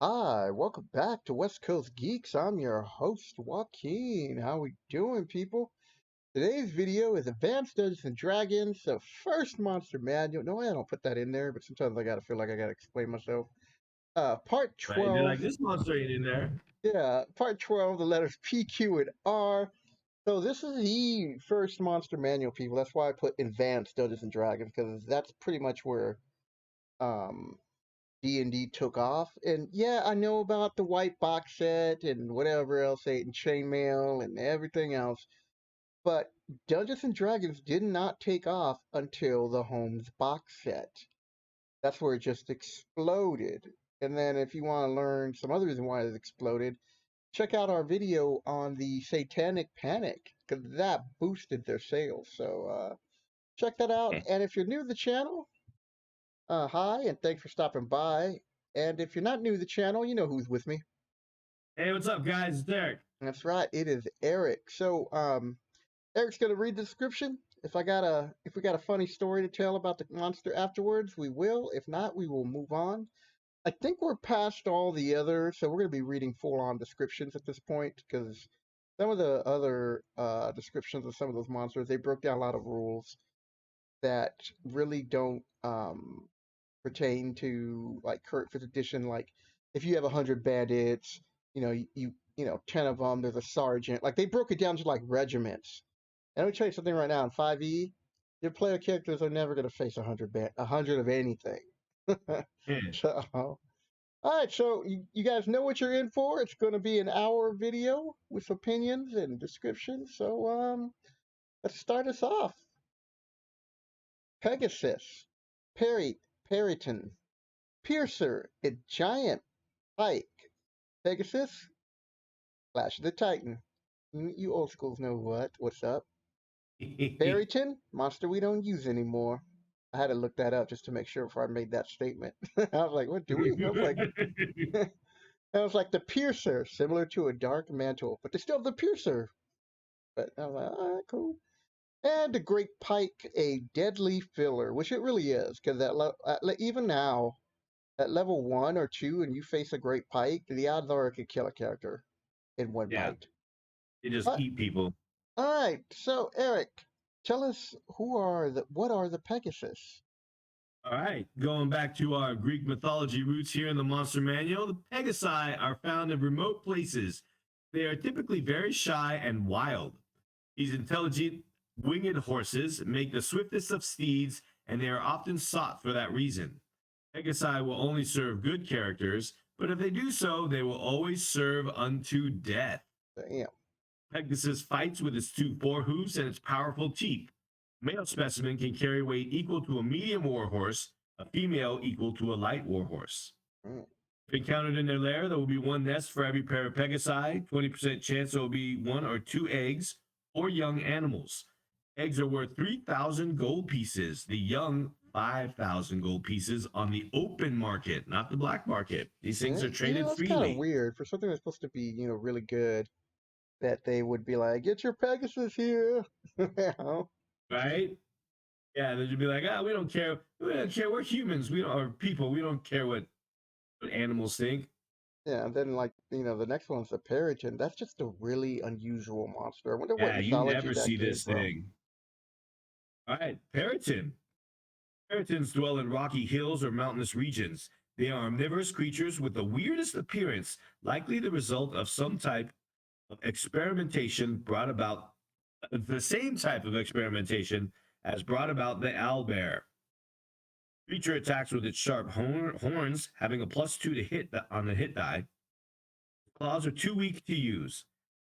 Hi, welcome back to West Coast Geeks. I'm your host, Joaquin. How we doing, people? Today's video is Advanced Dungeons and Dragons, the first monster manual. No, I don't put that in there, but sometimes I gotta feel like I gotta explain myself. Part Right? They're 12. like, this monster ain't in there. Yeah, part 12, the letters P, Q, and R. So this is the first monster manual, people. That's why I put Advanced Dungeons and Dragons, because that's pretty much where um D&D took off. And yeah, I know about the white box set and whatever else, and chainmail and everything else, but Dungeons and Dragons did not take off until the Holmes box set. That's where it just exploded. And then if you want to learn some other reason why it exploded, check out our video on the Satanic Panic, because that boosted their sales. So check that out. And if you're new to the channel, hi, and thanks for stopping by. And if you're not new to the channel, you know who's with me. Hey, what's up, guys? It's Derek. That's right, it is Eric. So, Eric's gonna read the description. If we got a funny story to tell about the monster afterwards, we will. If not, we will move on. I think we're past all the other, so we're gonna be reading full-on descriptions at this point because some of the other descriptions of some of those monsters they broke down a lot of rules that really don't pertain to like current fifth edition. Like if you have 100 bandits, you know 10 of them. There's a sergeant. Like they broke it down to like regiments. And let me tell you something right now. In 5e, your player characters are never going to face 100 of anything. Yeah. So, all right. So you guys know what you're in for. It's going to be an hour video with opinions and descriptions. So let's start us off. Pegasus, Periton, Piercer, a giant pike. Pegasus, Flash of the Titan. You old schools know what's up. Barryton, monster we don't use anymore. I had to look that up just to make sure before I made that statement. I was like, what do we? I was like the Piercer, similar to a dark mantle, but they still have the Piercer. But I was like, all right, cool. And the Great Pike, a deadly filler, which it really is, because even now, at level 1 or 2, and you face a Great Pike, the odds are it could kill a character in one Yeah, bite. they just But, eat people. all right, so Eric, tell us what are the Pegasus? All right, going back to our Greek mythology roots here in the Monster Manual, the Pegasi are found in remote places. They are typically very shy and wild. These intelligent, winged horses make the swiftest of steeds, and they are often sought for that reason. Pegasi will only serve good characters, but if they do so, they will always serve unto death. Damn. Pegasus fights with its two forehooves and its powerful teeth. Male specimen can carry weight equal to a medium warhorse, a female equal to a light warhorse. Mm. If encountered in their lair, there will be one nest for every pair of Pegasi, 20% chance there will be one or two eggs or young animals. Eggs are worth 3,000 gold pieces, the young 5,000 gold pieces on the open market, not the black market. These things are traded That's kind of freely. weird for something that's supposed to be, really good. That they would be like, get your Pegasus here. You know? Right? Yeah, they'd be like, we don't care. We don't care. We're humans. We don't are people. We don't care what animals think. Yeah, and then like the next one's the Peryton. That's just a really unusual monster. I wonder what Yeah, you mythology never that see came this from. thing. All right, Periton. Peritons dwell in rocky hills or mountainous regions. They are omnivorous creatures with the weirdest appearance, likely the result of some type of experimentation brought about the same type of experimentation as brought about the owlbear. Creature attacks with its sharp horns, having a +2 to hit on the hit die. Claws are too weak to use.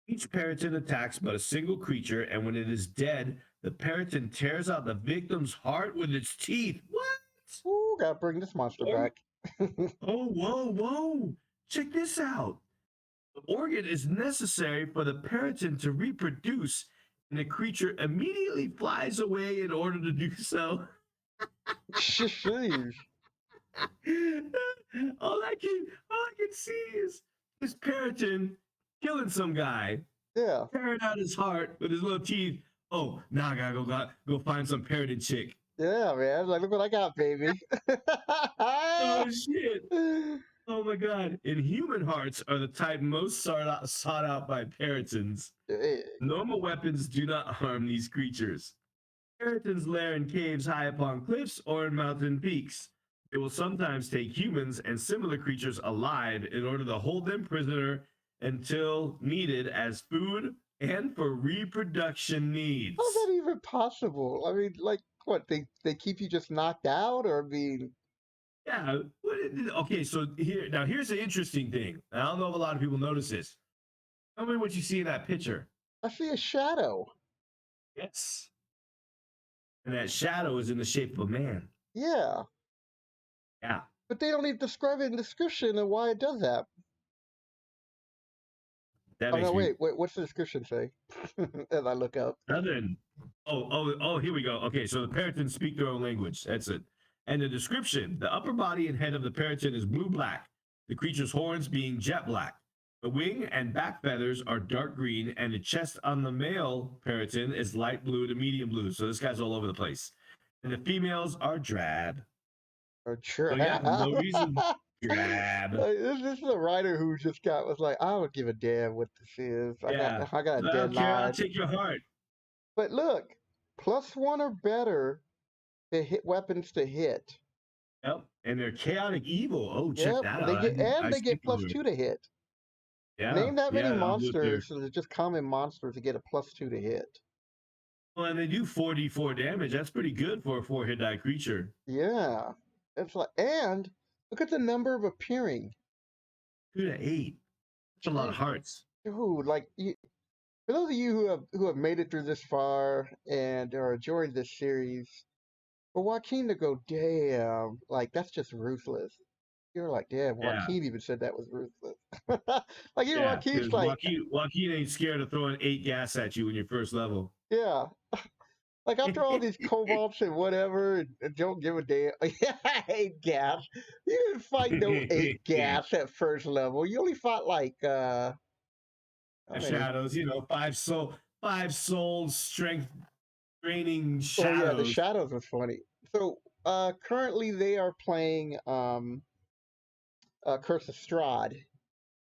Each Periton attacks but a single creature, and when it is dead, the Periton tears out the victim's heart with its teeth. What? Ooh, gotta bring this monster Or- back. oh, whoa, whoa. Check this out. The organ is necessary for the Periton to reproduce, and the creature immediately flies away in order to do so. Sheesh. all I can see is this Periton killing some guy, Yeah. tearing out his heart with his little teeth. Oh, now I gotta go find some parroted chick. Yeah, man. Like, look what I got, baby. Oh shit! Oh my god. Inhuman hearts are the type most sought out by Peritons. Eh, Normal weapons do not harm these creatures. Peritons lair in caves high upon cliffs or in mountain peaks. They will sometimes take humans and similar creatures alive in order to hold them prisoner until needed as food and for reproduction How's needs. that even possible? I mean, like, what, they keep you just knocked out, or I mean, Yeah. Okay, so here's the interesting thing. I don't know if a lot of people notice this. Tell me what you see in that picture. I see a shadow. Yes. And that shadow is in the shape of a man. Yeah, Yeah. but they don't even describe it in the description of why it does that. That Oh no, makes me wait, what's the description say? As I look up. Southern. Here we go. Okay, so the Peritons speak their own language. That's it. And the description: the upper body and head of the Periton is blue-black. The creature's horns being jet black. The wing and back feathers are dark green, and the chest on the male Periton is light blue to medium blue. So this guy's all over the place. And the females are drab. Or So yeah, for trap. no reason, drab. This is a writer who just was like, I don't give a damn what this is. Yeah, I got a I don't care. I'll deadline. take your heart. But look, +1 or better to hit weapons to hit. Yep, and they're chaotic evil. Oh, check Yep, that they out. get and I they get skipped over it. +2 to hit. Yeah, Name that many yeah, I'll do it there. monsters that are just common monsters to get a +2 to hit. Well, and they do 4d4 damage. That's pretty good for a 4 hit die creature. Yeah, it's like, and look at the number of appearing. 2 to 8. That's a lot of hearts. Dude, like for those of you who have made it through this far and are enjoying this series, for Joaquin to go, damn, like that's just ruthless. You're like, damn, Yeah, Joaquin even said that was ruthless. Like even yeah. Joaquin's Because like, Joaquin ain't scared of throwing 8 gas at you when you're first level. yeah. Like after all these cobalts and whatever, and don't give a damn. Yeah, 8 gas. You didn't fight no 8 gas at first level. You only fought like how many? Shadows, 5 souls, strength draining Oh yeah, the shadows. shadows was funny. So currently they are playing Curse of Strahd,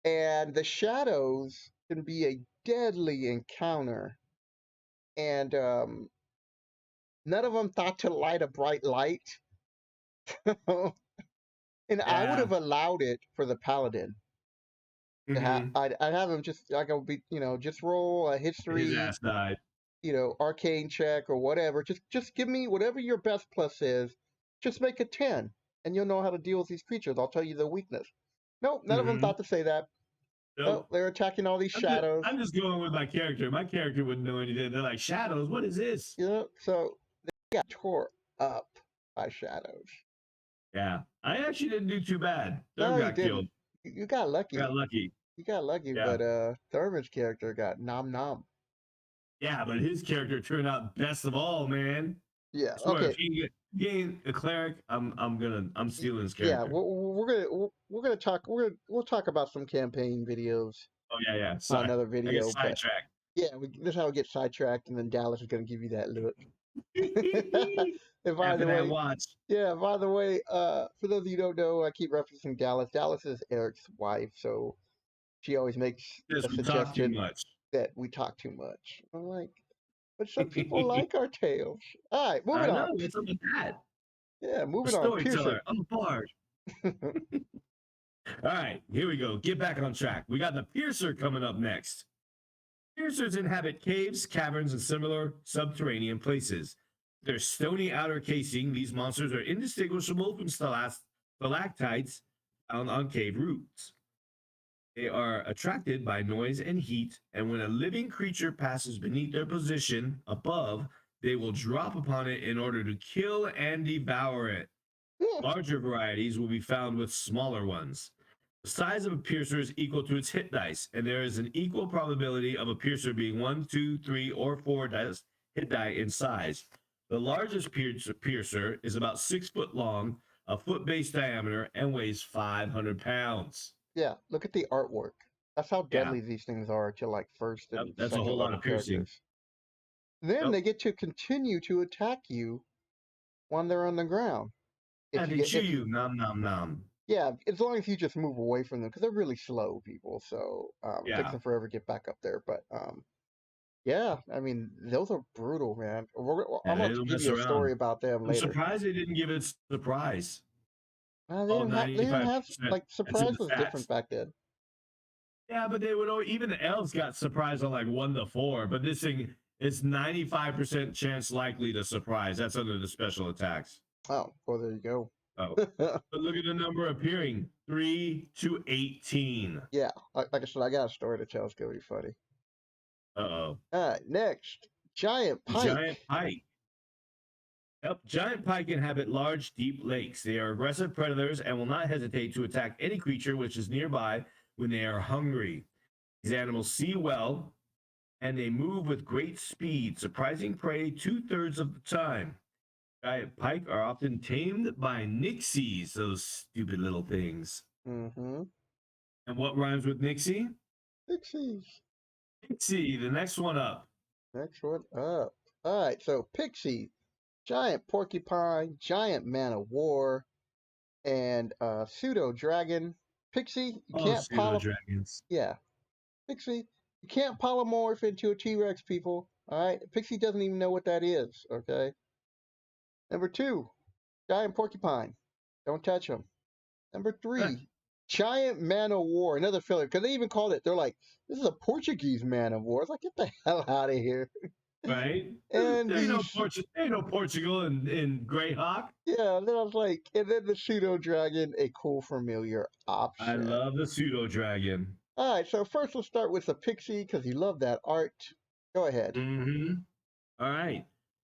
and the shadows can be a deadly encounter, and none of them thought to light a bright light. And I would Yeah. have allowed it for the paladin. Hmm. I'd have him just like I would be, just roll a His history, ass died. arcane check or whatever. Just give me whatever your best plus is. Just make it 10, and you'll know how to deal with these creatures. I'll tell you the weakness. Nope, none of them Hmm. thought to say that. Oh, Nope. they're attacking all these I'm just, shadows. I'm just going with my character. My character wouldn't know anything. They're like, shadows, what is this? So they got tore up by shadows. Yeah. I actually didn't do too bad. No, Thurm you got didn't. killed. You got Got lucky. lucky. You got lucky, Yeah. but Thurman's character got nom nom. Yeah, but his character turned out best of all, man. Yeah. I swear, Okay. if he can gain a cleric, I'm stealing his Yeah. character. We're gonna talk. We'll talk about some campaign videos Oh yeah. on Sorry. another I get video. But sidetracked. yeah, this is how we get sidetracked, and then Dallas is gonna give you that look. And by After the that way, watch. yeah. By the way, for those of you who don't know, I keep referencing Dallas. Dallas is Eric's wife, so she always makes Yes, a we talk too suggestion much. that we talk too much. I'm like, but some people like our tales. All right, moving I on. know. What's up with that? Yeah, I'm a moving on. Piercer. storyteller. I'm a bard. All right, here we go. Get back on track. We got the Piercer coming up next. Piercers inhabit caves, caverns, and similar subterranean places. Their stony outer casing, these monsters are indistinguishable from stalactites found on cave roofs. They are attracted by noise and heat, and when a living creature passes beneath their position above, they will drop upon it in order to kill and devour it. Larger varieties will be found with smaller ones. The size of a piercer is equal to its hit dice, and there is an equal probability of a piercer being 1, 2, 3, or 4 dice, hit die in size. The largest piercer is about 6 foot long, a foot base diameter, and weighs 500 pounds. Yeah, look at the artwork. That's how Yeah, deadly these things are to like first yep, and that's a second whole lot level of piercing. characters. Then Yep. they get to continue to attack you when they're on the ground. Yeah, If you they get chew if you. Nom nom nom. Yeah, as long as you just move away from them, because they're really slow people, so it takes Yeah. them forever to get back up there. But yeah, I mean, those are brutal, man. Yeah, I'm they about to don't give mess you a story around. about them I'm later. surprised they didn't give it surprise. They All didn't have they didn't have 95%. like That's in surprise the was different stats. back then. Yeah, but they would even the elves got surprised on like 1 to 4. But this thing is 95% chance likely to surprise. That's under the special attacks. Oh, well, there you go. Oh, but look at the number appearing 3 to 18. Yeah, like I said, I got a story to tell. It's gonna be funny. Uh oh. All right, next, giant Giant pike. pike. Yep, giant pike inhabit large, deep lakes. They are aggressive predators and will not hesitate to attack any creature which is nearby when they are hungry. These animals see well and they move with great speed, surprising prey 2/3 of the time. Giant pike are often tamed by nixies, those stupid little things. Mm-hmm. And what rhymes with nixie? Pixies. Nixie, the next one up. Next one up. All right, so pixie, giant porcupine, giant man of war, and pseudo dragon. Pixie, you Oh, can't pseudo dragons. Yeah, Pixie, you can't polymorph into a T-Rex, people. All right, Pixie doesn't even know what that is. Okay. Number two, giant porcupine. Don't touch them. Number three, giant man of war. Another filler, because they even called it. They're like, this is a Portuguese man of war. It's like, get the hell out of here. Right? And There ain't no, the there ain't no Portugal in Greyhawk. Yeah, then I was like, and then the pseudo dragon, a cool familiar I option. love the pseudo dragon. All right, so first we'll start with the pixie because you love that art. Go ahead. Mm-hmm. All right.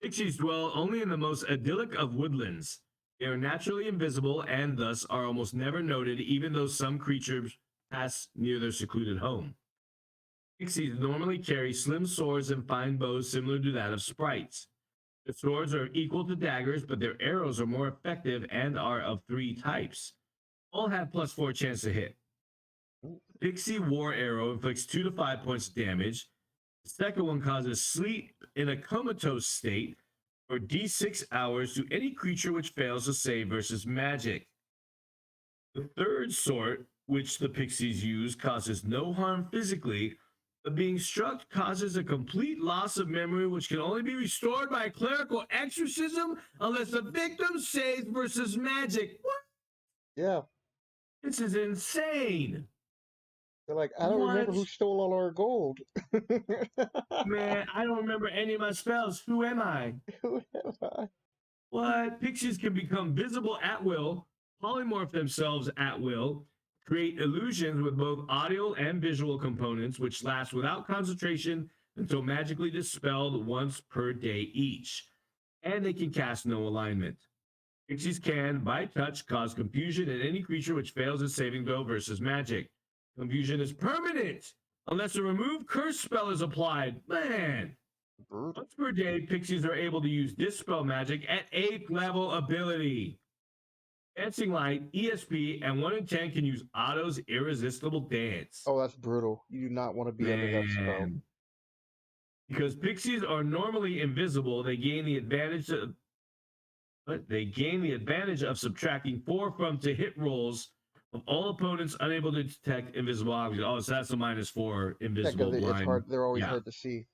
Pixies dwell only in the most idyllic of woodlands. They are naturally invisible and thus are almost never noted, even though some creatures pass near their secluded home. Pixies normally carry slim swords and fine bows similar to that of sprites. The swords are equal to daggers, but their arrows are more effective and are of 3 types. All have +4 chance to hit. Pixie War Arrow inflicts 2 to 5 points of damage. The second one causes sleep in a comatose state for d6 hours to any creature which fails to save versus magic. The third sort, which the pixies use, causes no harm physically, but being struck causes a complete loss of memory, which can only be restored by clerical exorcism unless the victim saves versus magic. What? Yeah, This is insane. they're like, I don't remember What? who stole all our gold. Man, I don't remember any of my spells. Who am I? Who am I? What? Pixies can become visible at will, polymorph themselves at will, create illusions with both audio and visual components, which last without concentration until magically dispelled once per day each. And they can cast no alignment. Pixies can, by touch, cause confusion in any creature which fails its saving throw versus magic. Confusion is permanent unless a remove curse spell is applied. Man, Brutal. once per day, pixies are able to use Dispel Magic at 8th level ability. Dancing Light, ESP, and 1 in 10 can use Otto's Irresistible Dance. Oh, that's brutal. You do not want to be under that spell. Man. Because pixies are normally invisible, they gain the advantage of subtracting 4 from to hit rolls of all opponents unable to detect invisible objects. Oh, so that's a -4 Yeah, invisible because it's blind. hard. They're always Yeah. hard to see.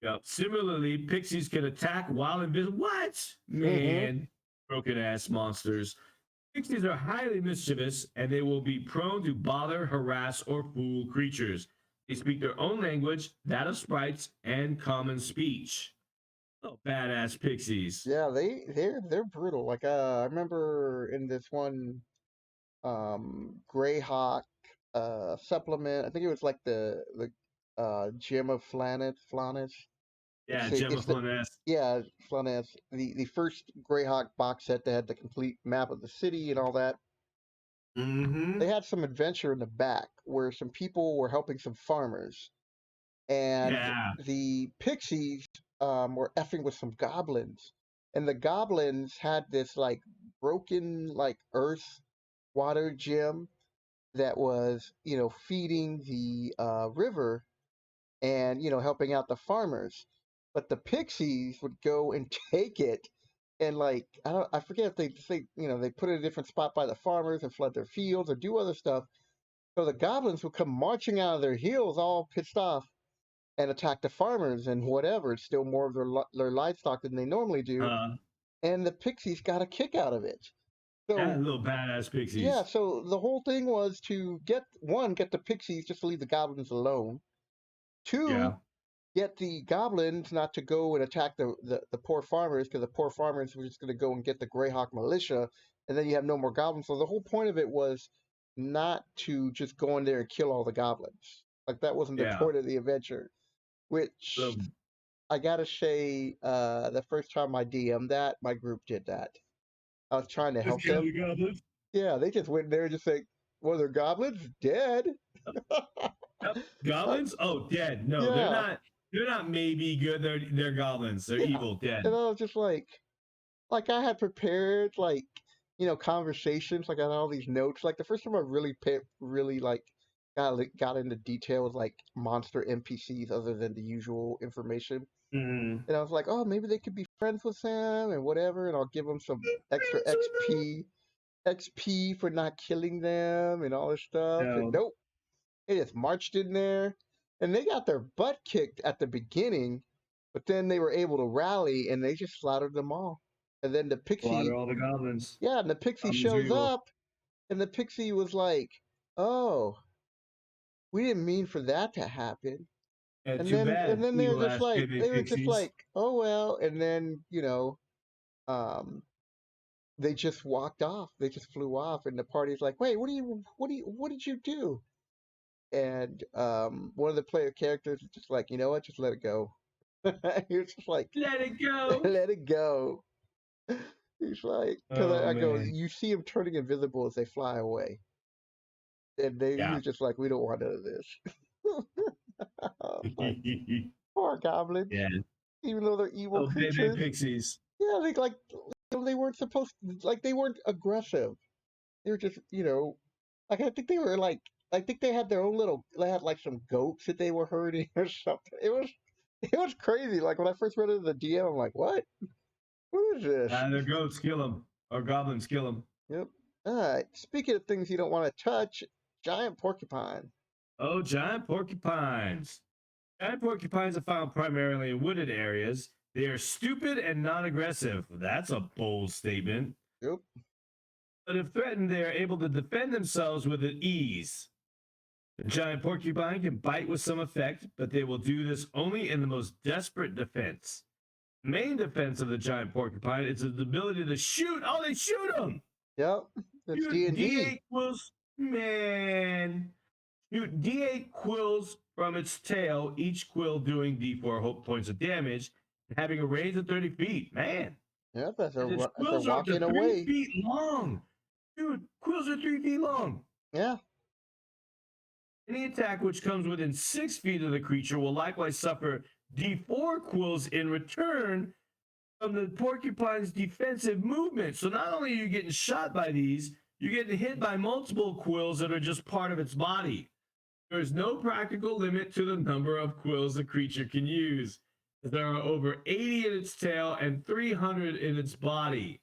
Yep. Similarly, pixies can attack while invisible. What? Man, broken ass monsters. Pixies are highly mischievous and they will be prone to bother, harass, or fool creatures. They speak their own language, that of sprites, and common speech. Oh, badass pixies. Yeah, they're brutal. Like I remember in this one Greyhawk supplement. I think it was like the Gem of Flannis. Yeah, It's the Gemma yeah, Flannis. The first Greyhawk box set that had the complete map of the city and all that. Mm-hmm. They had some adventure in the back where some people were helping some farmers, and Yeah. the pixies were effing with some goblins, and the goblins had this like broken like earth water gem that was feeding the river and helping out the farmers, but the pixies would go and take it and like I forget if they say they put it in a different spot by the farmers and flood their fields or do other stuff. So the goblins would come marching out of their hills, all pissed off, and attack the farmers and whatever, steal more of their livestock than they normally do. Uh, And the pixies got a kick out of it. yeah, So little badass yeah, pixies. so the whole thing was to get the pixies just to leave the goblins alone. Two, Yeah. get the goblins not to go and attack the poor farmers because the poor farmers were just going to go and get the Greyhawk militia, and then you have no more goblins. So the whole point of it was not to just go in there and kill all the goblins. Like that wasn't the Yeah. point of the adventure. Which The I gotta say, the first time I DM'd that, my group did that. I was trying to just help kill them. the goblins. Yeah, they just went there and just like, well, they're goblins dead. Yep. Uh, Goblins? Oh, dead. No, they're yeah, not. They're not maybe good. They're goblins. They're yeah. evil. Dead. And I was just like I had prepared conversations. Like I had all these notes. Like the first time I really like got into detail with like monster NPCs other than the usual information. Mm. And I was like, oh, maybe they could be friends with him and whatever, and I'll give them some extra XP for not killing them and all this stuff. And No. nope, they just marched in there, and they got their butt kicked at the beginning, but then they were able to rally and they just slaughtered them all. And then the Slaughter pixie, all the goblins. yeah, and the pixie Goblins are shows evil. up, and the pixie was like, oh, we didn't mean for that to happen. Yeah, And too then and bad, then evil ass pygmy they were just pixies. like, oh well, and then um they just walked off. They just flew off, and the party's like, "Wait, what did you do?" And one of the player characters is just like, "You know what? Just let it go." He's just like, Let it go. "Let it go." He's like, because Oh I go, man. you see him turning invisible as they fly away, and he Yeah. was just like, "We don't want none of this." I was like, poor goblins, Yeah. even though they're evil Oh, baby creatures. pixies. Yeah, they weren't supposed like they weren't aggressive. They were just, like I think they were like I think they had their own little they had like some goats that they were herding or something. It was crazy. Like when I first read it in the DM, I'm like, what? Who is this? They're goats. Kill them. Or goblins. Kill them. Yep. All right. Speaking of things you don't want to touch, giant porcupine. Oh, giant porcupines. Giant porcupines are found primarily in wooded areas. They are stupid and non aggressive. That's a bold statement. Yep. But if threatened, they are able to defend themselves with ease. The giant porcupine can bite with some effect, but they will do this only in the most desperate defense. The main defense of the giant porcupine is its ability to shoot. Oh, they shoot them! Yep. It's D Shoot and D. D8 quills. Man. Shoot D8 quills from its tail, each quill doing D4 points of damage, and having a range of 30 feet. Man. Yep. And its As they're quills are up to walking 3 away. feet long. Dude, quills are 3 feet long. Yeah. Any attack which comes within 6 feet of the creature will likewise suffer D4 quills in return from the porcupine's defensive movement. So not only are you getting shot by these, you're getting hit by multiple quills that are just part of its body. There is no practical limit to the number of quills the creature can use. There are over 80 in its tail and 300 in its body.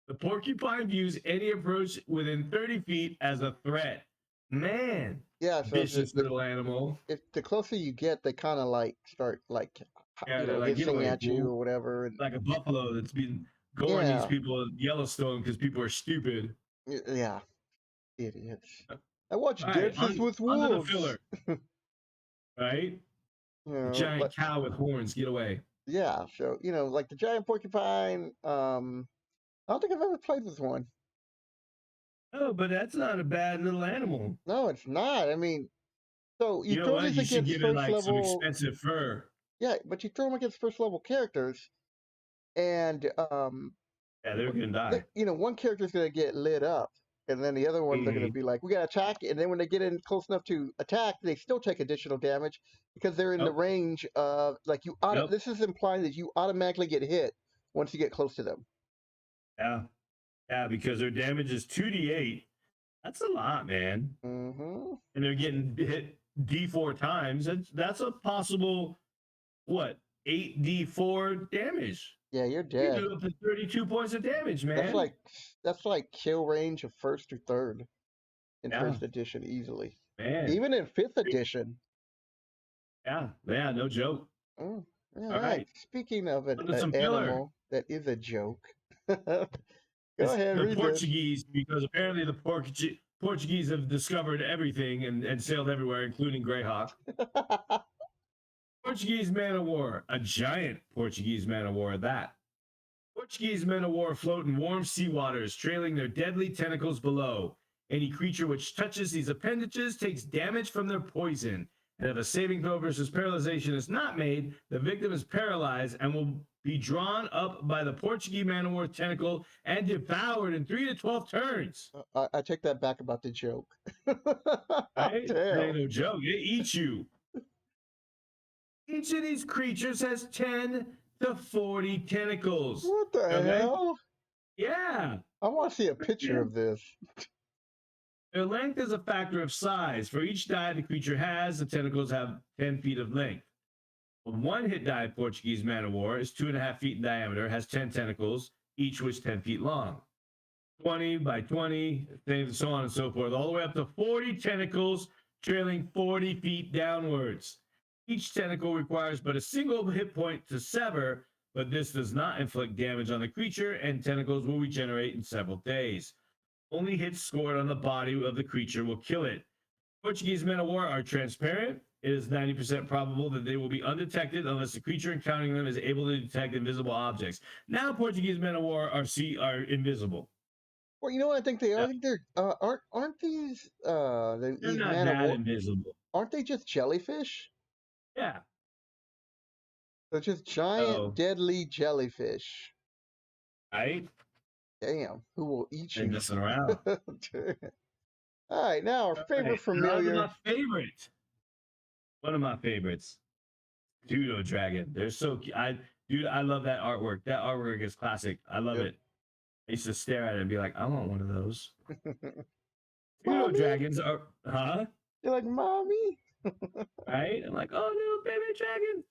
The porcupine views any approach within 30 feet as a threat. Man, Yeah. So vicious little animal. if the closer you get, they kind of like start like Yeah, they're like, get hissing away, at you fool. or whatever. And Like a buffalo that's been goring these yeah, people in Yellowstone because people are stupid. yeah, idiots. All I watch right, Dances with on to the Wolves. filler, right? You The know, giant cow with horns, get away. yeah. So like the giant porcupine. I don't think I've ever played this one. Oh, but that's not a bad little animal. No, it's not. I mean, so you You know throw what? these You should against give it first like some level. expensive fur. Yeah, but you throw them against first level characters, and Yeah, they're gonna die. one character's gonna get lit up, and then the other ones are gonna Mm-hmm. be like, "We gotta attack," and then when they get in close enough to attack, they still take additional damage because they're in the Yep. range of like you. Yep. This is implying that you automatically get hit once you get close to them. Yeah. Yeah, because their damage is 2d8. That's a lot, man. Hmm. And they're getting hit D4 times. That's a possible what 8d4 damage. Yeah, you're You dead. do up to 32 points of damage, That's man. like kill range of first or third in Yeah, first edition easily. man. Even in fifth edition. Yeah, yeah, no joke. Oh, all All right. right, Speaking of on to an some filler. animal that is a joke, go It's ahead, the read this. Portuguese, because apparently the Portuguese have discovered everything and sailed everywhere, including Greyhawk. Portuguese man of war, a giant Portuguese man of war at that. Portuguese men of war float in warm sea waters, trailing their deadly tentacles below. Any creature which touches these appendages takes damage from their poison. And if a saving throw versus paralyzation is not made, the victim is paralyzed and will be drawn up by the Portuguese man of war tentacle and devoured in 3 to 12 turns. I take that back about the joke. Right? It Damn. ain't no joke. It eats you. Each of these creatures has 10 to 40 tentacles. What the Okay? hell? Yeah. I want to see a picture of this. Their length is a factor of size. For each die the creature has, the tentacles have 10 feet of length. A one hit die Portuguese man of war is 2.5 feet in diameter, has 10 tentacles, each which 10 feet long. 20 by 20, so on and so forth, all the way up to 40 tentacles trailing 40 feet downwards. Each tentacle requires but a single hit point to sever, but this does not inflict damage on the creature, and tentacles will regenerate in several days. Only hits scored on the body of the creature will kill it. Portuguese men of war are transparent. It is 90% probable that they will be undetected unless the creature encountering them is able to detect invisible objects. Now, Portuguese men of war are invisible. Well, you know what I think they are? Yeah, I think they're aren't these they're these not man of that war, invisible. aren't they just jellyfish? Yeah. They're just giant So, deadly jellyfish. right? Damn, who will eat They're you? messing around. All right, now our All favorite right. And on to my familiar. favorite. One of my favorites. Pseudo Dragon. They're so dude, I love that artwork. That artwork is classic. I love Yep. it. I used to stare at it and be like, I want one of those. Pseudo Mommy, dragons are, huh? you're like mommy. Right? I'm like, oh no, baby dragon.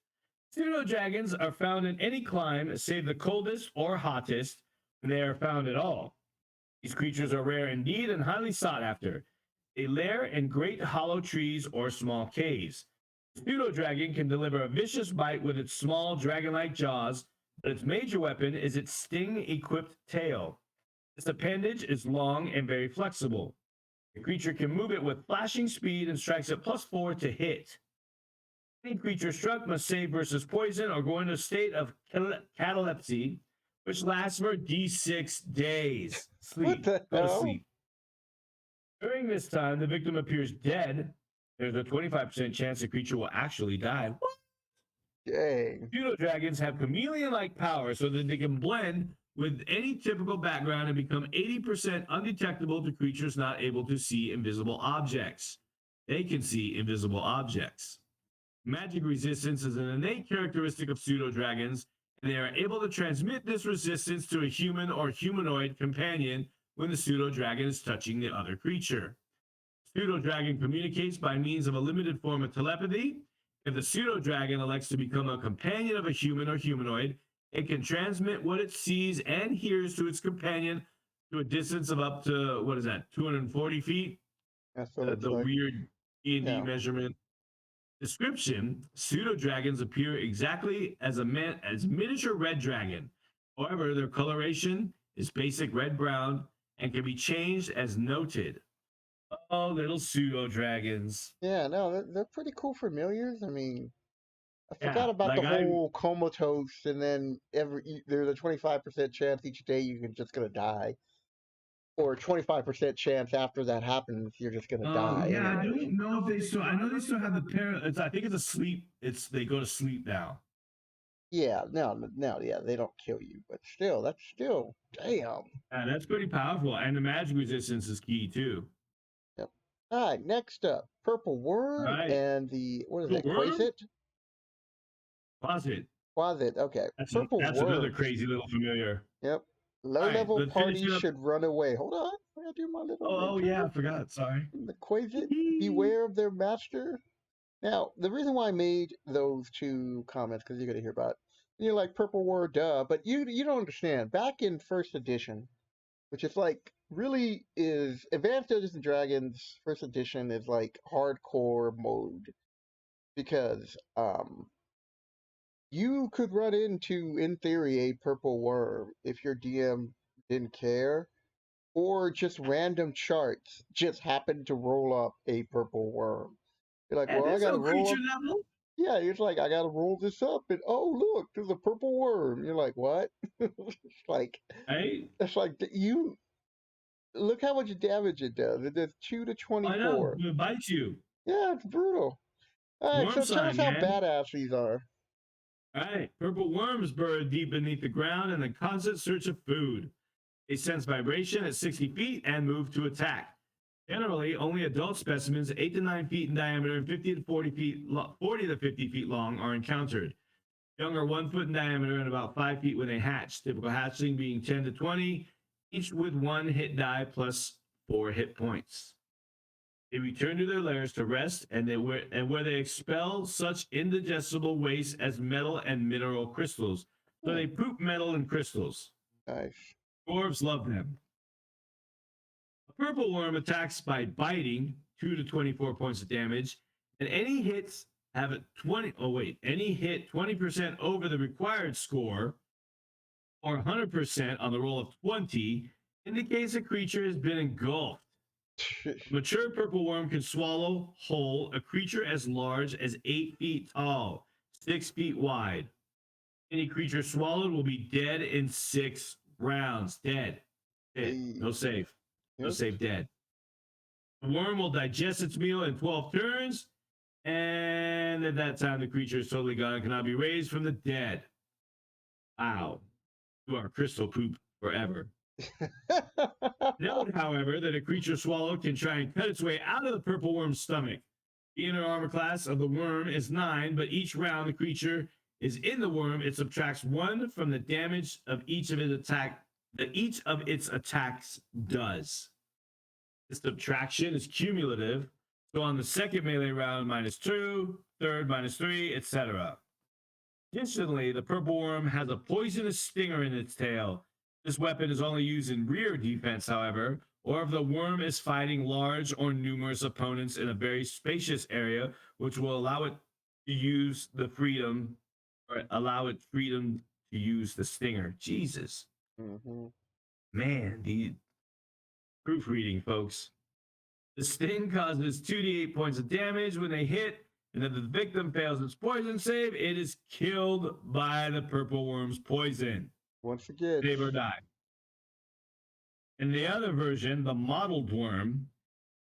Pseudo dragons are found in any clime save the coldest or hottest, when they are found at all. These creatures are rare indeed and highly sought after. They lair in great hollow trees or small caves. Pseudo dragon can deliver a vicious bite with its small dragon-like jaws, but its major weapon is its sting-equipped tail. This appendage is long and very flexible. The creature can move it with flashing speed and strikes at +4 to hit. Any creature struck must save versus poison or go into a state of catalepsy, which lasts for D6 days. What Sleep. the Go to hell? sleep. During this time, the victim appears dead. There's a 25% chance the creature will actually die. What? Dang. Pseudo dragons have chameleon like power so that they can blend with any typical background and become 80% undetectable to creatures not able to see invisible objects. They can see invisible objects. Magic resistance is an innate characteristic of pseudo dragons, and they are able to transmit this resistance to a human or humanoid companion when the pseudo dragon is touching the other creature. Pseudo dragon communicates by means of a limited form of telepathy. If the pseudo dragon elects to become a companion of a human or humanoid, it can transmit what it sees and hears to its companion to a distance of up to, what is that, 240 feet? That's what it looks The like. weird D&D Yeah. measurement. Description: pseudo dragons appear exactly as as miniature red dragon. However, their coloration is basic red brown and can be changed as noted. Oh, little pseudo dragons. Yeah, no, they're pretty cool familiars. I mean, I forgot Yeah, about the like I whole comatose, and then there's a 25% chance each day you're just gonna die, or a 25% chance after that happens you're just gonna die yeah, I anyway. don't know if they still. I know they still have the I think it's a sleep. It's they go to sleep now. Yeah, no, yeah, they don't kill you, but still, that's still damn. And that's pretty powerful. And the magic resistance is key too. Yep. All right, next up, purple All worm right, and the what is the that? worm Quasit? closet. Quasit. Okay, purple That's another worms. crazy little familiar. Yep. All right, Low-level let's finish parties it up. should run away. Hold on, I gotta do my little Oh yeah, intro. I forgot. Sorry. The Quasit, beware of their master. Now, the reason why I made those two comments, because you're going to hear about it. And you're like, purple word, duh. But you don't understand. Back in first edition, which is like really is Advanced Dungeons and Dragons first edition is like hardcore mode because you could run into, in theory, a purple worm if your DM didn't care, or just random charts just happen to roll up a purple worm. You're like, Yeah, well, I there's got to no roll creature up. level. Yeah, it's like I got to roll this up, and oh look, there's a purple worm. You're like, what? it's like Right? it's like you look how much damage it does. It does 2 to I know. 24. It bites you. Yeah, it's brutal. All right, Worm so tell us sign, how man. badass these are. All right. Purple worms burrow deep beneath the ground in the constant search of food. They sense vibration at 60 feet and move to attack. Generally, only adult specimens 8 to 9 feet in diameter and 50 to 40 to 50 feet long are encountered. Young are 1 foot in diameter and about 5 feet when they hatch. Typical hatchling being 10 to 20, each with 1 hit die plus 4 hit points. They return to their lairs to rest, and where they expel such indigestible waste as metal and mineral crystals. So Hmm, they poop metal and crystals. nice. Dwarves love them. A purple worm attacks by biting, 2 to 24 points of damage, and any hits have a 20. Oh wait, any hit 20% over the required score, or 100% on the roll of 20, indicates a creature has been engulfed. Mature purple worm can swallow whole a creature as large as 8 feet tall, 6 feet wide. Any creature swallowed will be dead in 6 rounds. Dead. Dead. Hey, No save. No yep. save, dead. The worm will digest its meal in 12 turns, and at that time, the creature is totally gone and cannot be raised from the dead. Wow. You are crystal poop forever. Note, however, that a creature swallowed can try and cut its way out of the purple worm's stomach. The inner armor class of the worm is 9, but each round the creature is in the worm, it subtracts 1 from the damage of each of its attack that each of its attacks does. This subtraction is cumulative, so on the second melee round, -2, third, -3, etc. Additionally, the purple worm has a poisonous stinger in its tail. This weapon is only used in rear defense, however, or if the worm is fighting large or numerous opponents in a very spacious area, which will allow it to use the freedom or allow it freedom to use the stinger. Jesus, hmm man, the proofreading, folks. The sting causes 2d8 points of damage when they hit, and if the victim fails its poison save, it is killed by the purple worm's poison. Once again, Save or die. In the other version, the mottled worm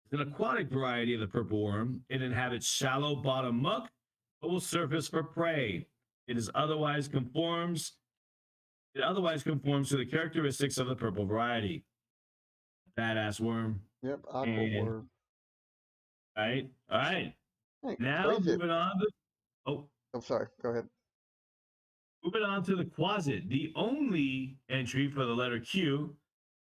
is an aquatic variety of the purple worm. It inhabits shallow bottom muck, but will surface for prey. It otherwise conforms to the characteristics of the purple variety. Badass worm. yep, aqua And word. all right. Hey, Now crazy. oh, I'm sorry. Go ahead. moving on to the closet. The only entry for the letter Q.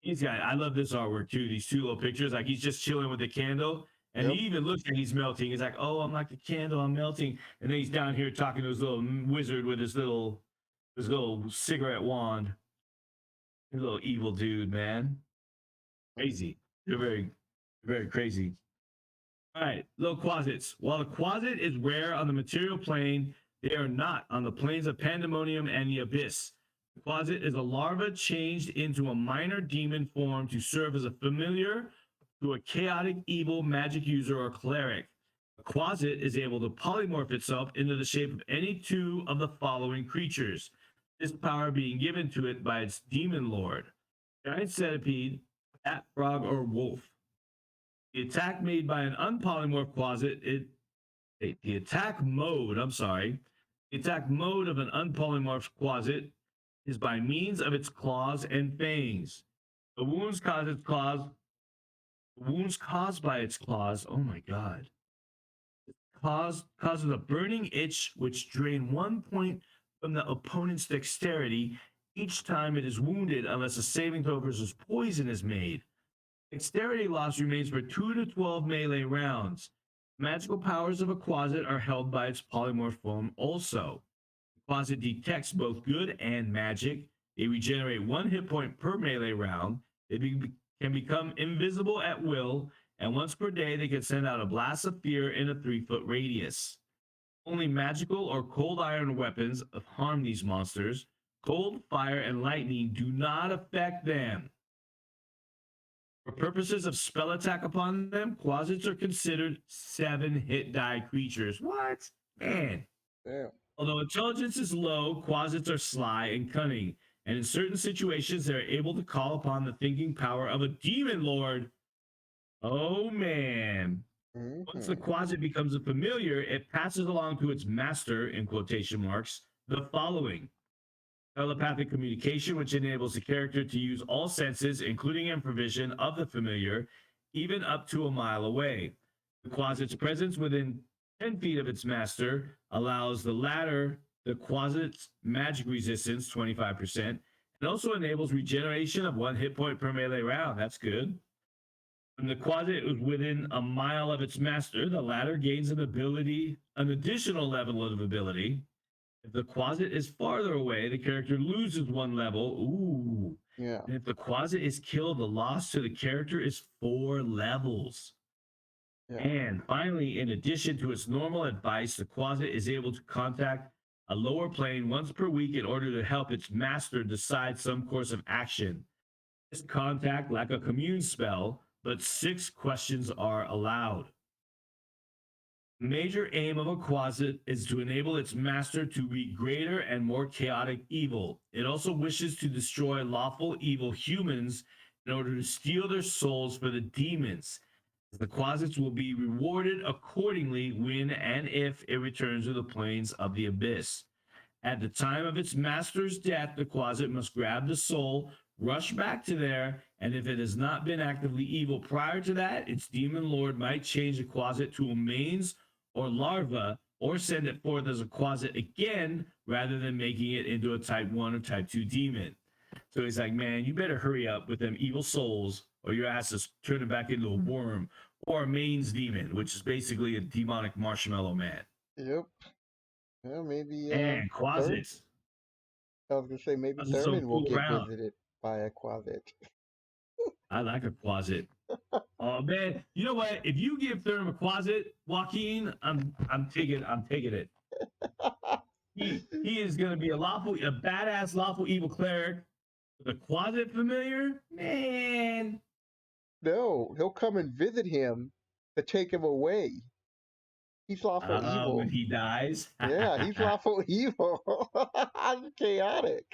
He's got. I love this artwork too. These two little pictures, like he's just chilling with the candle, and he Yep. even looks like he's melting. He's like, "Oh, I'm like the candle. I'm melting." And then he's down here talking to his little wizard with his little cigarette wand. His little evil dude, man. Crazy. You're very crazy. All right, little quasits. While the quasit is rare on the material plane, they are not on the planes of pandemonium and the abyss. The quasit is a larva changed into a minor demon form to serve as a familiar to a chaotic evil magic user or cleric. The quasit is able to polymorph itself into the shape of any two of the following creatures, this power being given to it by its demon lord: giant centipede, bat, frog, or wolf. The attack made by an unpolymorph quasit, the attack mode, I'm sorry, the attack mode of an unpolymorphed quasit is by means of its claws and fangs. The wounds caused by its claws, oh my god, causes a burning itch which drain 1 point from the opponent's dexterity each time it is wounded unless a saving throw versus poison is made. Dexterity loss remains for 2 to 12 melee rounds. Magical powers of a quasit are held by its polymorph form also. Closet detects both good and magic. They regenerate 1 hit point per melee round. Can become invisible at will, and once per day they can send out a blast of fear in a 3 foot radius. Only magical or cold iron weapons harm these monsters. Cold, fire, and lightning do not affect them. For purposes of spell attack upon them, quasits are considered 7 hit die creatures. What? Man. Damn. Although intelligence is low, quasits are sly and cunning, and in certain situations they are able to call upon the thinking power of a demon lord. Oh man. Once the Mm-hmm. quasit becomes a familiar, it passes along to its master, in quotation marks, the following: telepathic communication, which enables the character to use all senses, including improvision, of the familiar, even up to a mile away. The quasit's presence within 10 feet of its master allows the latter the quasit's magic resistance, 25%, and also enables regeneration of 1 hit point per melee round. That's good. When the quasit is within a mile of its master, the latter gains an additional level of ability. If the quasit is farther away, the character loses 1 level. Ooh. Yeah. And if the quasit is killed, the loss to the character is 4 levels. Yeah. And finally, in addition to its normal advice, the quasit is able to contact a lower plane once per week in order to help its master decide some course of action. This contact like a commune spell, but 6 questions are allowed. The major aim of a quasit is to enable its master to wreak greater and more chaotic evil. It also wishes to destroy lawful evil humans in order to steal their souls for the demons. The quasits will be rewarded accordingly when and if it returns to the planes of the abyss. At the time of its master's death, the quasit must grab the soul, rush back to there, and if it has not been actively evil prior to that, its demon lord might change the quasit to a mains or larva, or send it forth as a quasit again rather than making it into a type 1 or type 2 demon. So he's like, man, you better hurry up with them evil souls, or your ass is turning back into a worm or a mains demon, which is basically a demonic marshmallow man. Yep. Yeah, maybe And Thurman. quasits. I was gonna say maybe Quasits don't Thurman will fool get around. visited by a quasit. I like a quasit. Oh man, you know what? If you give Thurman a quasit, Joaquin, I'm taking it. He is gonna be a badass lawful evil cleric with a quasit familiar, man. No, he'll come and visit him to take him away. He's lawful When evil. he dies. Yeah, he's lawful evil. Chaotic.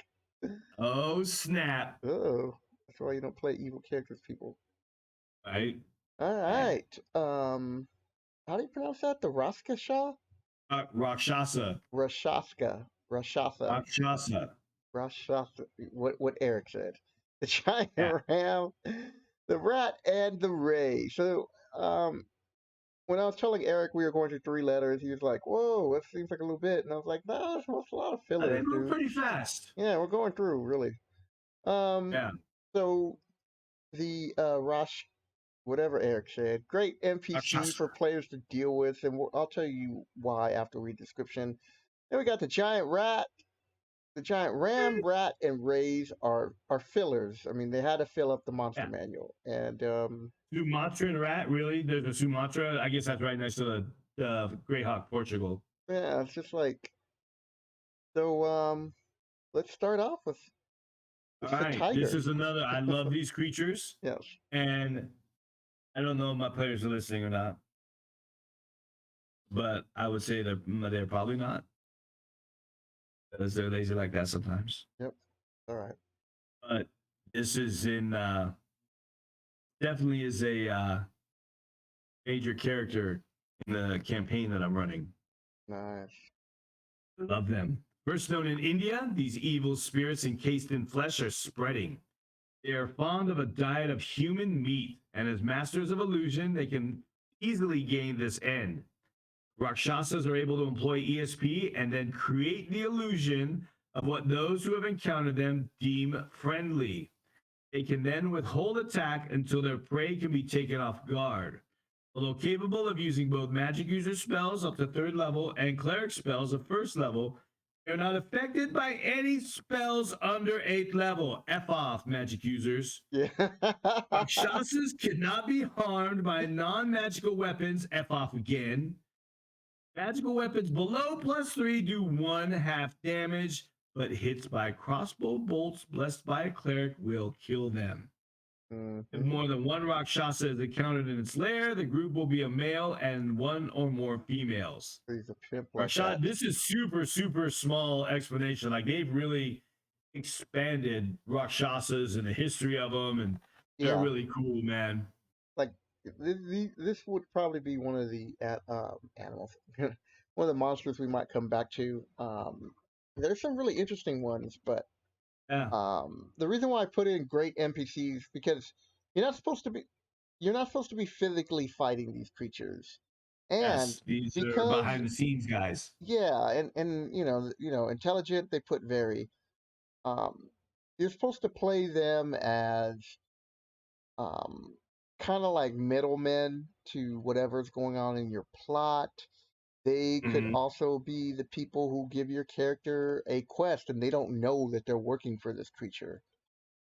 Oh snap! Oh, that's why you don't play evil characters, people. Right? All And, right. How do you pronounce that? The Raskasha? Rakshasa. Rashaka. Rashasa. Rakshasa. Rashasa. What Eric said. The giant Yeah. ram, the rat, and the ray. So, when I was telling Eric we were going to 3 letters, he was like, "Whoa, that seems like a little bit," and I was like, "No, it's a lot of They fillers, move dude. pretty fast. Yeah, we're going through really." Um, Yeah. so the Rosh, whatever Eric said, great NPC Rakshasa. for players to deal with, and I'll tell you why after we read the description. Then we got the giant rat, the giant ram, rat, and rays are fillers. I mean, they had to fill up the monster Yeah. manual, and Sumatra and rat, really? There's a Sumatra. I guess that's right next to the Greyhawk, Portugal. yeah, it's just like so. Let's start off with All it's the right. This tiger. is another. I love these creatures. Yes. And I don't know if my players are listening or not, but I would say they're probably not, because they're lazy like that sometimes. Yep. All right. But this is in definitely is a major character in the campaign that I'm running. Nice. Love them. First known in India, these evil spirits encased in flesh are spreading. They are fond of a diet of human meat, and as masters of illusion, they can easily gain this end. Rakshasas are able to employ ESP and then create the illusion of what those who have encountered them deem friendly. They can then withhold attack until their prey can be taken off guard. Although capable of using both magic user spells up to 3rd level and cleric spells of 1st level, They're not affected by any spells under 8th level. F off, magic users. Yeah. Rakshasas cannot be harmed by non-magical weapons. F off again. Magical weapons below +3 do 1/2 damage, but hits by crossbow bolts blessed by a cleric will kill them. If Mhm. more than one Rakshasa is encountered in its lair, the group will be a male and one or more females. He's a pimp like Rakshasa, that. this is super, super small explanation. Like they've really expanded Rakshasas and the history of them, and they're Yeah. really cool, man. Like this would probably be one of the animals, one of the monsters we might come back to. There's some really interesting ones, but Yeah. the reason why I put in great NPCs because you're not supposed to be you're not supposed to be physically fighting these creatures, and Yes. These are because behind the scenes guys. yeah, and intelligent they put very. Um, you're supposed to play them as um, kind of like middlemen to whatever's going on in your plot. They could Mm-hmm. also be the people who give your character a quest and they don't know that they're working for this creature.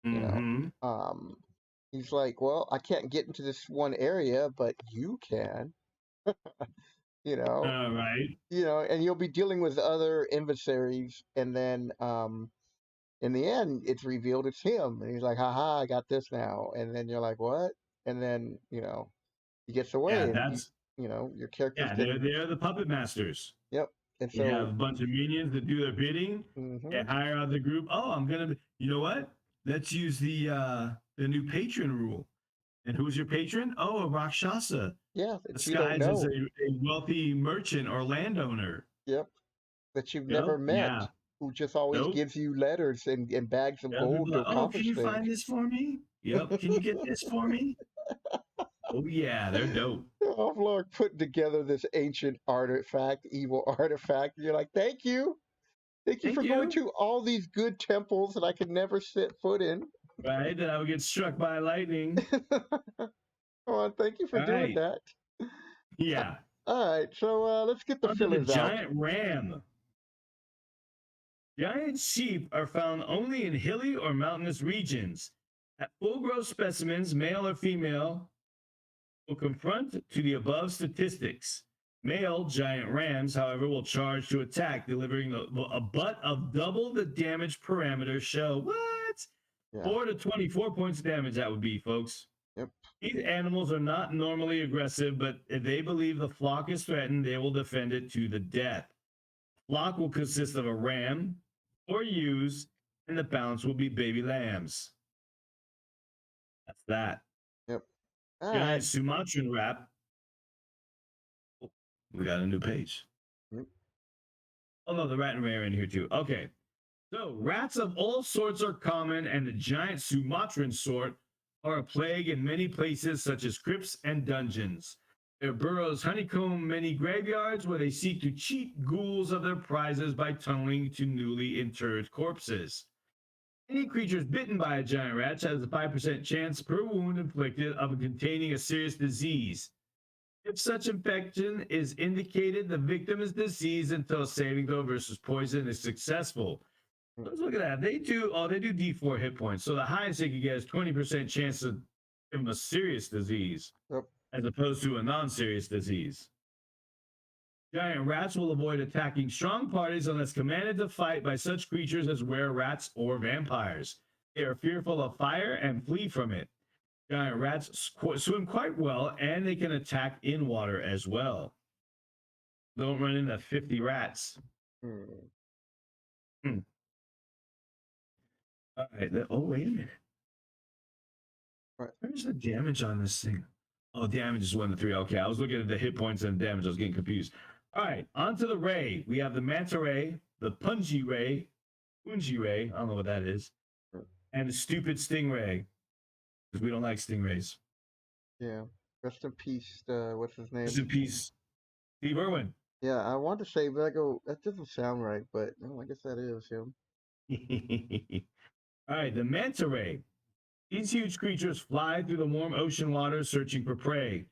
You know, Mm-hmm. um, he's like, well, I can't get into this one area, but you can. You know, All right. and you'll be dealing with other adversaries, and then in the end, it's revealed it's him, and he's like, haha, I got this now, and then you're like, what? And then he gets Yeah, away, and that's your character's yeah, they're getting. they're the puppet masters. Yep. And You have so, a bunch of minions that do their bidding. They hmm hire out the group. Oh, I'm gonna. You know what? Let's use the new patron rule. And who's your patron? Oh, a Rakshasa, yeah, that you don't disguised as a, know. a wealthy merchant or landowner. Yep, that you've never Yep. met, Yeah. who just always Nope. gives you letters and bags of Yeah, people gold are to like, oh, can accomplish you things. find this for me? Yep. Can you get this for me? Oh yeah, they're dope. Offlord putting together this ancient artifact, evil artifact. And you're like, thank you. Thank you Thank for going you. to all these good temples that I could never set foot in. Right? That I would get struck by lightning. Come on, thank you for All doing right. that. Yeah. All right, so let's get the Onto the fillers out. giant ram. Giant sheep are found only in hilly or mountainous regions. At full grown specimens, male or female, will confront to the above statistics. Male giant rams, however, will charge to attack, delivering a butt of double the damage parameter show. What? Yeah. 4 to 24 points of damage, that would be, folks. Yep. These animals are not normally aggressive, but if they believe the flock is threatened, they will defend it to the death. Flock will consist of a ram or ewes, and the balance will be baby lambs. That's that. Yep. All right. Giant Sumatran rat. Oh, we got a new page. Yep. Oh no, the rat and rare in here too. Okay. So rats of all sorts are common, and the giant Sumatran sort are a plague in many places, such as crypts and dungeons. Their burrows honeycomb many graveyards where they seek to cheat ghouls of their prizes by tunneling to newly interred corpses. Any creatures bitten by a giant rat has a 5% chance per wound inflicted of containing a serious disease. If such infection is indicated, the victim is deceased until a saving throw versus poison is successful. Let's look at that. They do D4 hit points. So the highest they could get is 20% chance to give them a serious disease Yep. as opposed to a non-serious disease. Giant rats will avoid attacking strong parties unless commanded to fight by such creatures as were-rats or vampires. They are fearful of fire and flee from it. Giant rats swim quite well, and they can attack in water as well. Don't run into 50 rats. Hmm. Hmm. All right. Oh, wait a minute. Right. Where's the damage on this thing? Oh, damage is 1 to 3. Okay, I was looking at the hit points and damage. I was getting confused. All right, on to the ray. We have the manta ray, the punji ray, I don't know what that is, and the stupid stingray, because we don't like stingrays. Yeah. Rest in peace. What's his name? Rest in peace, Steve Irwin. Yeah, I want to say, but I go, that doesn't sound right, but no, I guess that is him. All right, the manta ray. These huge creatures fly through the warm ocean waters searching for prey.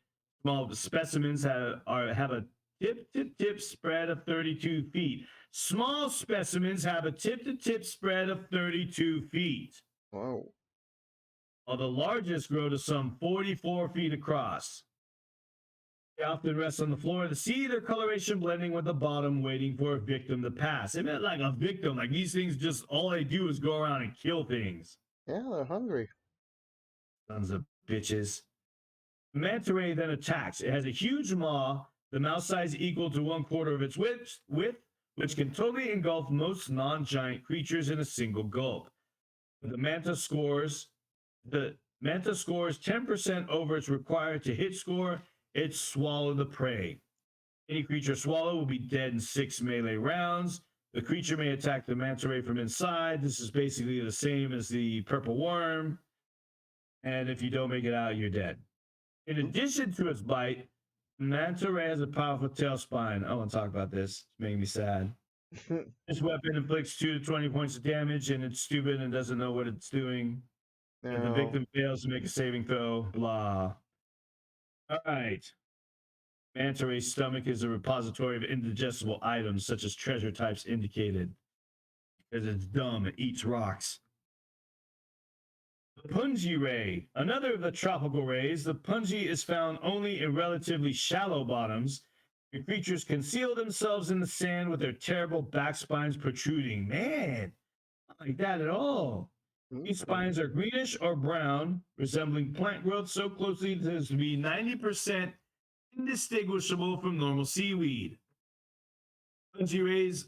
Small specimens have a tip-to-tip spread of 32 feet. Small specimens have a tip-to-tip spread of 32 feet, Whoa. while the largest grow to some 44 feet across. They often rest on the floor of the sea, their coloration blending with the bottom, waiting for a victim to pass. It meant like a victim, like these things just, all they do is go around and kill things. Yeah, they're hungry. Sons of bitches. Manta ray then attacks. It has a huge maw, the mouth size equal to 1/4 of its width, which can totally engulf most non-giant creatures in a single gulp. The manta scores 10% over its required to hit score. It swallowed the prey. Any creature swallowed will be dead in 6 melee rounds. The creature may attack the manta ray from inside. This is basically the same as the purple worm. And if you don't make it out, you're dead. In addition to its bite, manta ray has a powerful tail spine. I want to talk about this. It's making me sad. This weapon inflicts 2 to 20 points of damage, and it's stupid and doesn't know what it's doing. If the Now, victim fails to make a saving throw, blah. All right. Manta ray's stomach is a repository of indigestible items, such as treasure types indicated. Because it's dumb, it eats rocks. The punji ray, another of the tropical rays. The punji is found only in relatively shallow bottoms. The creatures conceal themselves in the sand with their terrible back spines protruding. Man, not like that at all. These spines are greenish or brown, resembling plant growth so closely as to be 90% indistinguishable from normal seaweed. Punji rays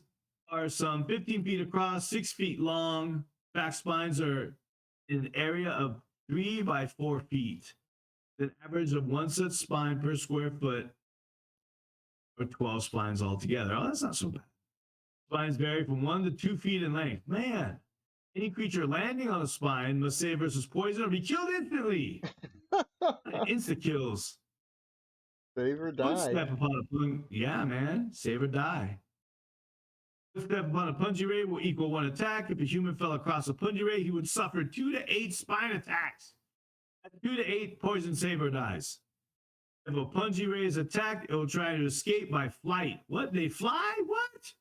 are some 15 feet across, 6 feet long. Back spines are in an area of 3 by 4 feet. An average of 1 such spine per square foot, or 12 spines altogether. Oh, that's not so bad. Spines vary from 1 to 2 feet in length. Man, any creature landing on a spine must save versus poison or be killed instantly. Insta kills. save or die. Step upon a yeah, man, save or die. Step upon a punji ray will equal 1 attack. If a human fell across a punji ray, he would suffer 2 to 8 spine attacks. At 2 to 8 poison save or dies. If a punji ray is attacked, it will try to escape by flight. What? They fly? What?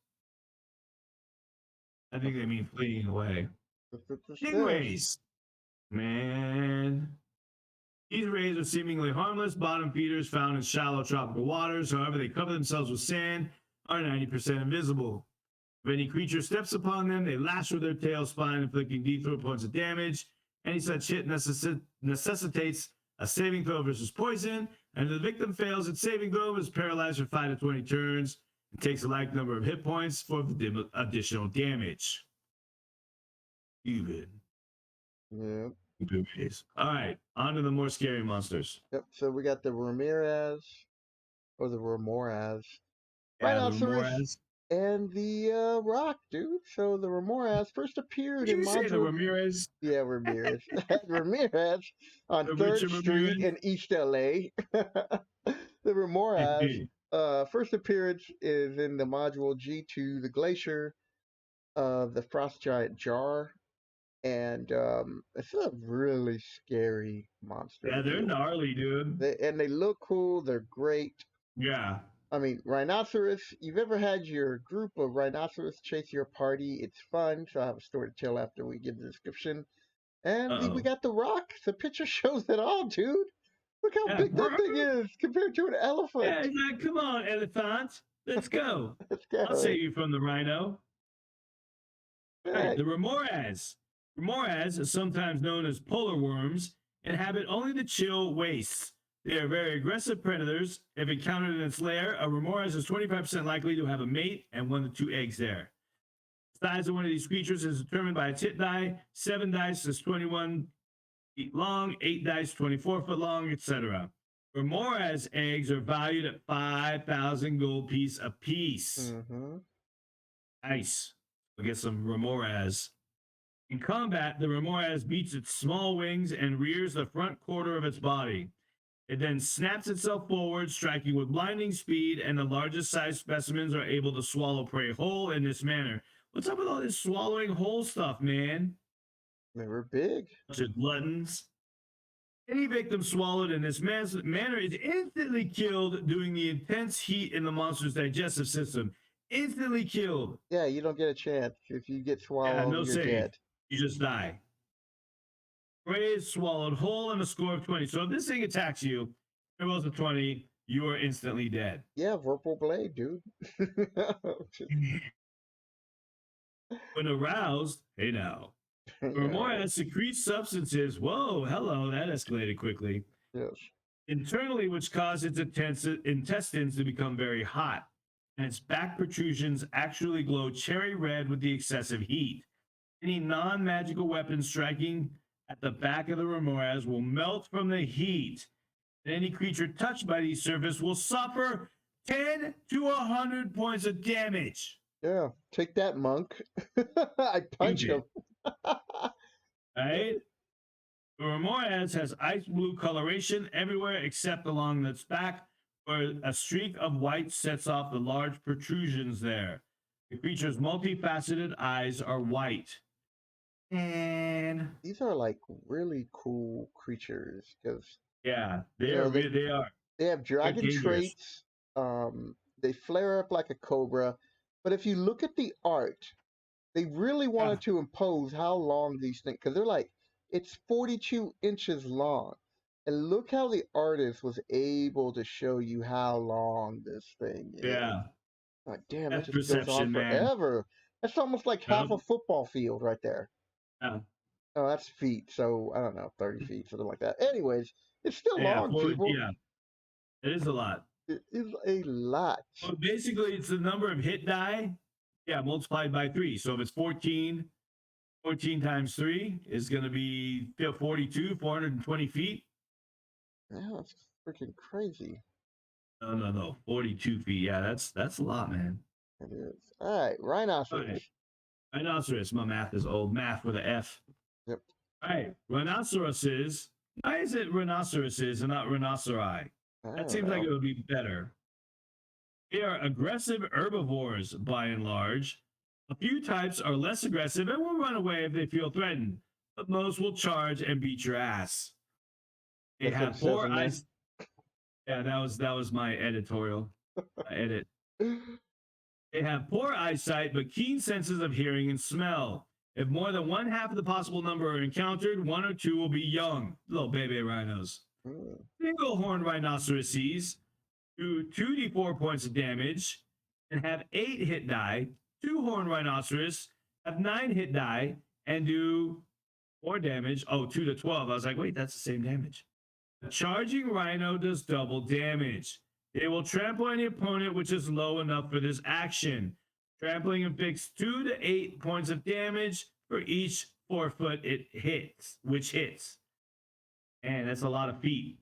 I think they mean fleeing away. Stingrays. Man. These rays are seemingly harmless bottom feeders found in shallow tropical waters. However, they cover themselves with sand, are 90% invisible. If any creature steps upon them, they lash with their tail spine, inflicting D4 points of damage. Any such hit necessitates a saving throw versus poison, and if the victim fails its saving throw, is paralyzed for 5 to 20 turns. It takes a like number of hit points for the additional damage. Even. Yeah. All right, on to the more scary monsters. Yep. So we got the Ramirez, or the Ramoraz, Yeah, the Rhinoceros, Ramoraz. and the Rock, dude. So the Ramoraz first appeared Did in you say the module. Ramirez? Yeah, Ramirez. Ramirez on The 3rd Richard Street Ramirez? in East LA. The Ramoraz first appearance is in the module G2, the Glacier of the Frost Giant Jar. And it's a really scary monster. Yeah, they're gnarly, dude. They look cool. They're great. Yeah. I mean, rhinoceros. You've ever had your group of rhinoceros chase your party? It's fun. So I have a story to tell after we give the description. And we got the Rock. The picture shows it all, dude. Look how big that thing is compared to an elephant. Yeah, he's like, come on, elephant. Let's go. Let's go. I'll save you from the rhino. All right, the Ramoraz. Ramoraz, sometimes known as polar worms, inhabit only the chill wastes. They are very aggressive predators. If encountered in its lair, a Ramoraz is 25% likely to have a mate and 1 to 2 eggs there. The size of one of these creatures is determined by its hit die. 7 dice is 21 feet long, 8 dice 24 foot long, etc. Ramoraz eggs are valued at 5,000 gold piece apiece. Mm-hmm. Nice. We'll get some Ramoraz. In combat, the Ramoraz beats its small wings and rears the front quarter of its body. It then snaps itself forward, striking with blinding speed, and the largest sized specimens are able to swallow prey whole in this manner. What's up with all this swallowing whole stuff, man? They were big. Bunch of gluttons. Any victim swallowed in this manner is instantly killed during the intense heat in the monster's digestive system. Instantly killed. Yeah, you don't get a chance. If you get Yeah, swallowed, no you're save. dead. You just die. Prey is swallowed whole on a score of 20. So if this thing attacks you, it rolls a 20, you are instantly dead. Yeah, Vorpal Blade, dude. When aroused, hey now, Yeah, Remora secretes substances. Whoa, hello, that escalated quickly. yes. Internally, which cause its intestines to become very hot. And its back protrusions actually glow cherry red with the excessive heat. Any non magical weapon striking at the back of the Remoras will melt from the heat. And any creature touched by these surfaces will suffer 10 to 100 points of damage. Yeah, take that, monk. I punch him. Right? The Remoras has ice blue coloration everywhere except along its back, where a streak of white sets off the large protrusions there. The creature's multifaceted eyes are white. And These are like really cool creatures because yeah, you know they they are. they have They're dragon dangerous. traits. They flare up like a cobra, but if you look at the art, they really Yeah, wanted to impose how long these things because they're like it's 42 inches long, and look how the artist was able to show you how long this thing is. yeah. Like, damn, that That's just goes on perception, man. forever. That's almost like half Yep. a football field right there. Yeah. Oh, that's feet, so I don't know, 30 feet, something like that. Anyways, it's still Yeah, long, forward. people. Yeah, it is a lot. It is a lot. Well, basically, it's the number of hit die. Yeah, multiplied by 3. So if it's 14, 14 times 3 is going to be 42, 420 feet. Yeah, that's freaking crazy. No. 42 feet. Yeah, that's a lot, man. It is. All right, All rhinoceros. right. Rhinoceros. My math is old. Math with an F. Yep. All right. Rhinoceroses. Why is it rhinoceroses and not rhinoceri? I That don't seems like know. it would be better. They are aggressive herbivores by and large. A few types are less aggressive and will run away if they feel threatened, but most will charge and beat your ass. They That's what it have says poor in there. eyes. Yeah, that was my editorial. My edit. They have poor eyesight, but keen senses of hearing and smell. If more than one half of the possible number are encountered, one or two will be young, little baby rhinos. Mm. Single horned rhinoceroses do 2d4 points of damage and have 8 hit die. Two horned rhinoceros have 9 hit die and do 4 damage. Oh, 2 to 12. I was like, wait, that's the same damage. A charging rhino does double damage. They will trample any opponent which is low enough for this action. Trampling inflicts 2 to 8 points of damage for each 4-foot it hits, which hits. And that's a lot of feet.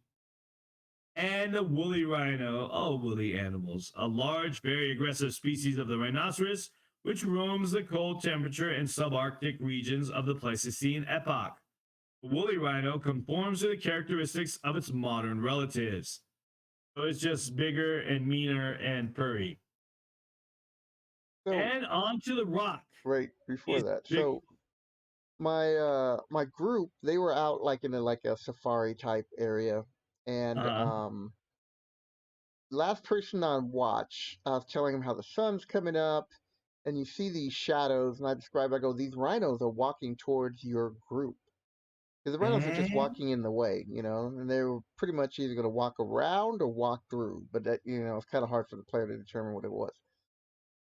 And the woolly rhino, oh, woolly animals, a large, very aggressive species of the rhinoceros, which roams the cold temperature and subarctic regions of the Pleistocene epoch. The woolly rhino conforms to the characteristics of its modern relatives. So it's just bigger and meaner and furry. So, And onto the rock. right before These that, big, so my group, they were out like in a safari type area, and uh, last person on watch, I was telling him how the sun's coming up, and you see these shadows, and I go, these rhinos are walking towards your group. Because the rhinos are just and walking in the way, and they were pretty much either going to walk around or walk through. But that, it's kind of hard for the player to determine what it was.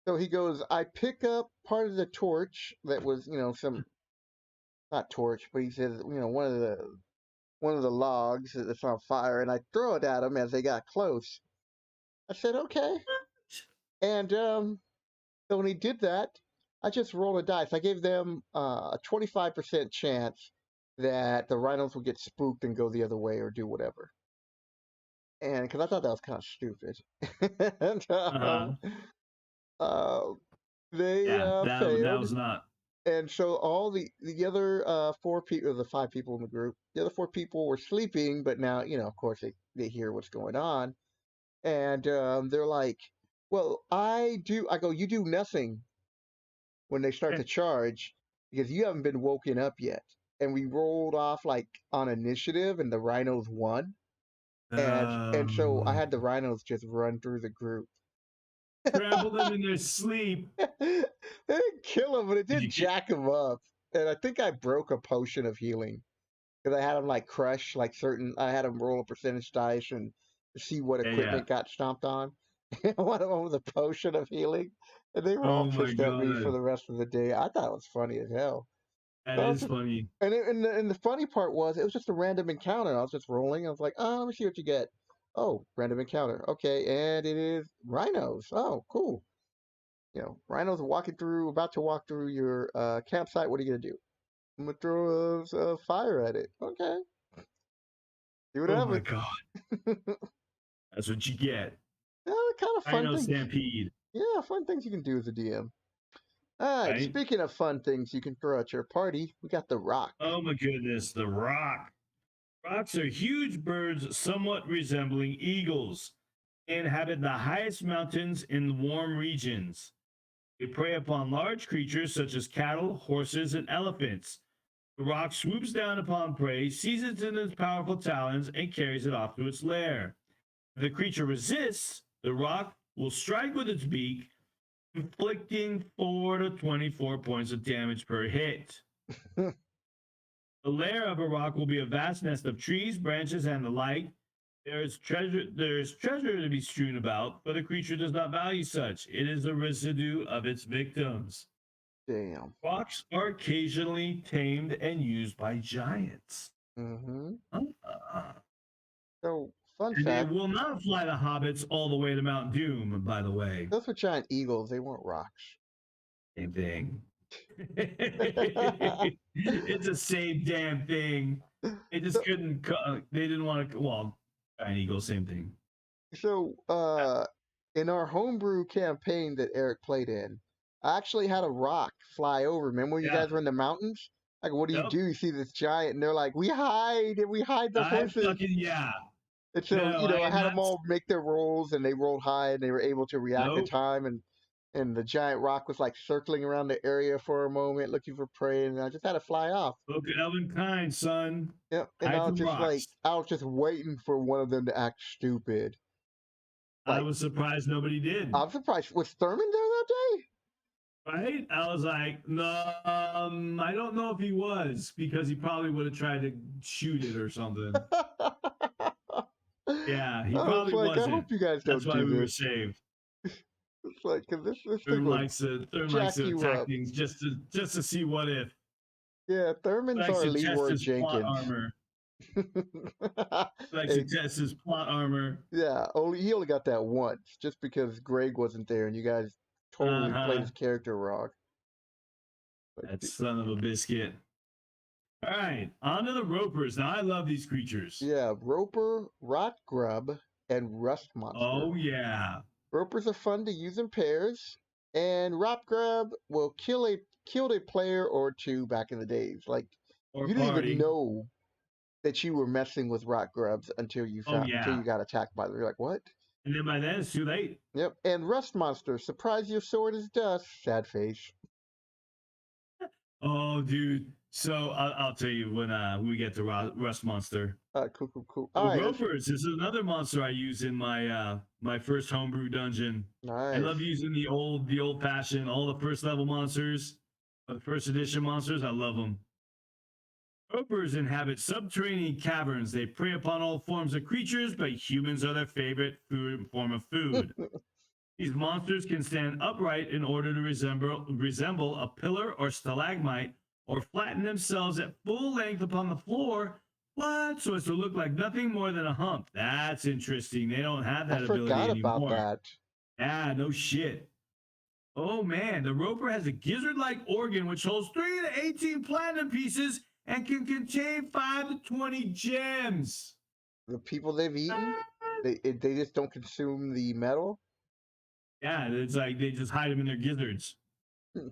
So he goes, I pick up part of the torch that was, some not torch, but he says, one of the logs that's on fire, and I throw it at them as they got close. I said, okay, and so when he did that, I just rolled a dice. I gave them a 25% chance that the rhinos would get spooked and go the other way or do whatever. And because I thought that was kind of stupid. and uh, uh, they yeah, that failed. was not. And so all the other 4 people, the 5 people in the group, the other 4 people were sleeping, but now, of course, they hear what's going on. And they're like, well, I go, you do nothing when they start to charge because you haven't been woken up yet. and we rolled off like on initiative, and the rhinos won. And so I had the rhinos just run through the group. Trample them in their sleep. They didn't kill him, but it Did did you ki- jack him up. And I think I broke a potion of healing because I had him like crush like certain. I had him roll a percentage dice and see what Yeah, yeah. equipment got stomped on. And one of them was a potion of healing, and they were all Oh my pissed at me for god. the rest of the day. I thought it was funny as hell. That So I was is just, funny. and the funny part was it was just a random encounter. I was just rolling. I was like, oh, let me see what you get. Oh, random encounter. Okay, and it is rhinos. Oh, cool. Rhinos walking through, about to walk through your campsite. What are you gonna do? I'm gonna throw a fire at it. Okay, see what Oh my happens. god. That's what you get. Yeah, kind of fun Rhino things. Stampede. Yeah, fun things you can do as a DM. All right, Right? speaking of fun things you can throw at your party, we got the rock. Oh my goodness. The rock. Rocks are huge birds somewhat resembling eagles. They inhabit the highest mountains in warm regions. They prey upon large creatures such as cattle, horses, and elephants. The rock swoops down upon prey, seizes it in its powerful talons, and carries it off to its lair. If the creature resists, the rock will strike with its beak, inflicting 4 to 24 points of damage per hit. The lair of a rock will be a vast nest of trees, branches, and the like. There is treasure to be strewn about, but the creature does not value such. It is a residue of its victims. Damn. Rocks are occasionally tamed and used by giants. Mm-hmm. Uh, So, fun and they fact: will not fly the hobbits all the way to Mount Doom, by the way. those were giant eagles. They weren't rocks. Same thing. It's the same damn thing. They just so, couldn't, they didn't want to, well, giant eagle, same thing. so, in our homebrew campaign that Eric played in, I actually had a rock fly over. Remember when you Yeah. guys were in the mountains? Like, what do you Yep. do? You see this giant, and they're like, "We hide, and we hide the I horses." fucking, yeah. And so, No, I I am had them not. all make their rolls, and they rolled high, and they were able to react in Nope. time. And the giant rock was like circling around the area for a moment, looking for prey, and I just had to fly off. Look at Elvin Kind, son. Yep. And Hide from rocks. I was just waiting for one of them to act stupid. I Like, was surprised nobody did. I'm surprised. Was Thurman there that day? Right? I was like, no, I don't know if he was because he probably would have tried to shoot it or something. Yeah, he I was probably like, I wasn't. hope you guys That's don't why do we were this. saved. It's like, cause this thing Thurman will likes to jack you attack up. things just to see what if. Yeah, He Thurman's likes our to test Leroy his plot Jenkins. armor. He likes to Hey, test his plot armor. yeah, he only got that once, just because Greg wasn't there and you guys totally played Uh-huh. his character wrong. Like, That son of a biscuit. All right, on to the ropers. Now I love these creatures. yeah, Roper, Rot Grub, and Rust Monster. Oh yeah. Ropers are fun to use in pairs, and Rot Grub will killed a player or two back in the days. Like, Or you didn't even party. know that you were messing with Rot Grubs Oh until yeah. you got attacked by them. You're like, what? And then by then it's too late. Yep. And Rust Monster, surprise your sword is dust. Sad face. Oh, dude. So I'll tell you when we get to Rust Monster. Cool. The All right, Ropers is another monster I use in my my first homebrew dungeon. I nice. love using the old fashioned, all the first level monsters, the first edition monsters. I love them. Ropers inhabit subterranean caverns. They prey upon all forms of creatures, but humans are their favorite form of food. These monsters can stand upright in order to resemble a pillar or stalagmite, or flatten themselves at full length upon the floor. What? So as to look like nothing more than a hump. That's interesting. They don't have I that ability forgot about anymore. that. Yeah, no shit. Oh man, the roper has a gizzard-like organ which holds 3 to 18 platinum pieces and can contain 5 to 20 gems. The people they've eaten, they just don't consume the metal. Yeah, it's like they just hide them in their gizzards. Hmm.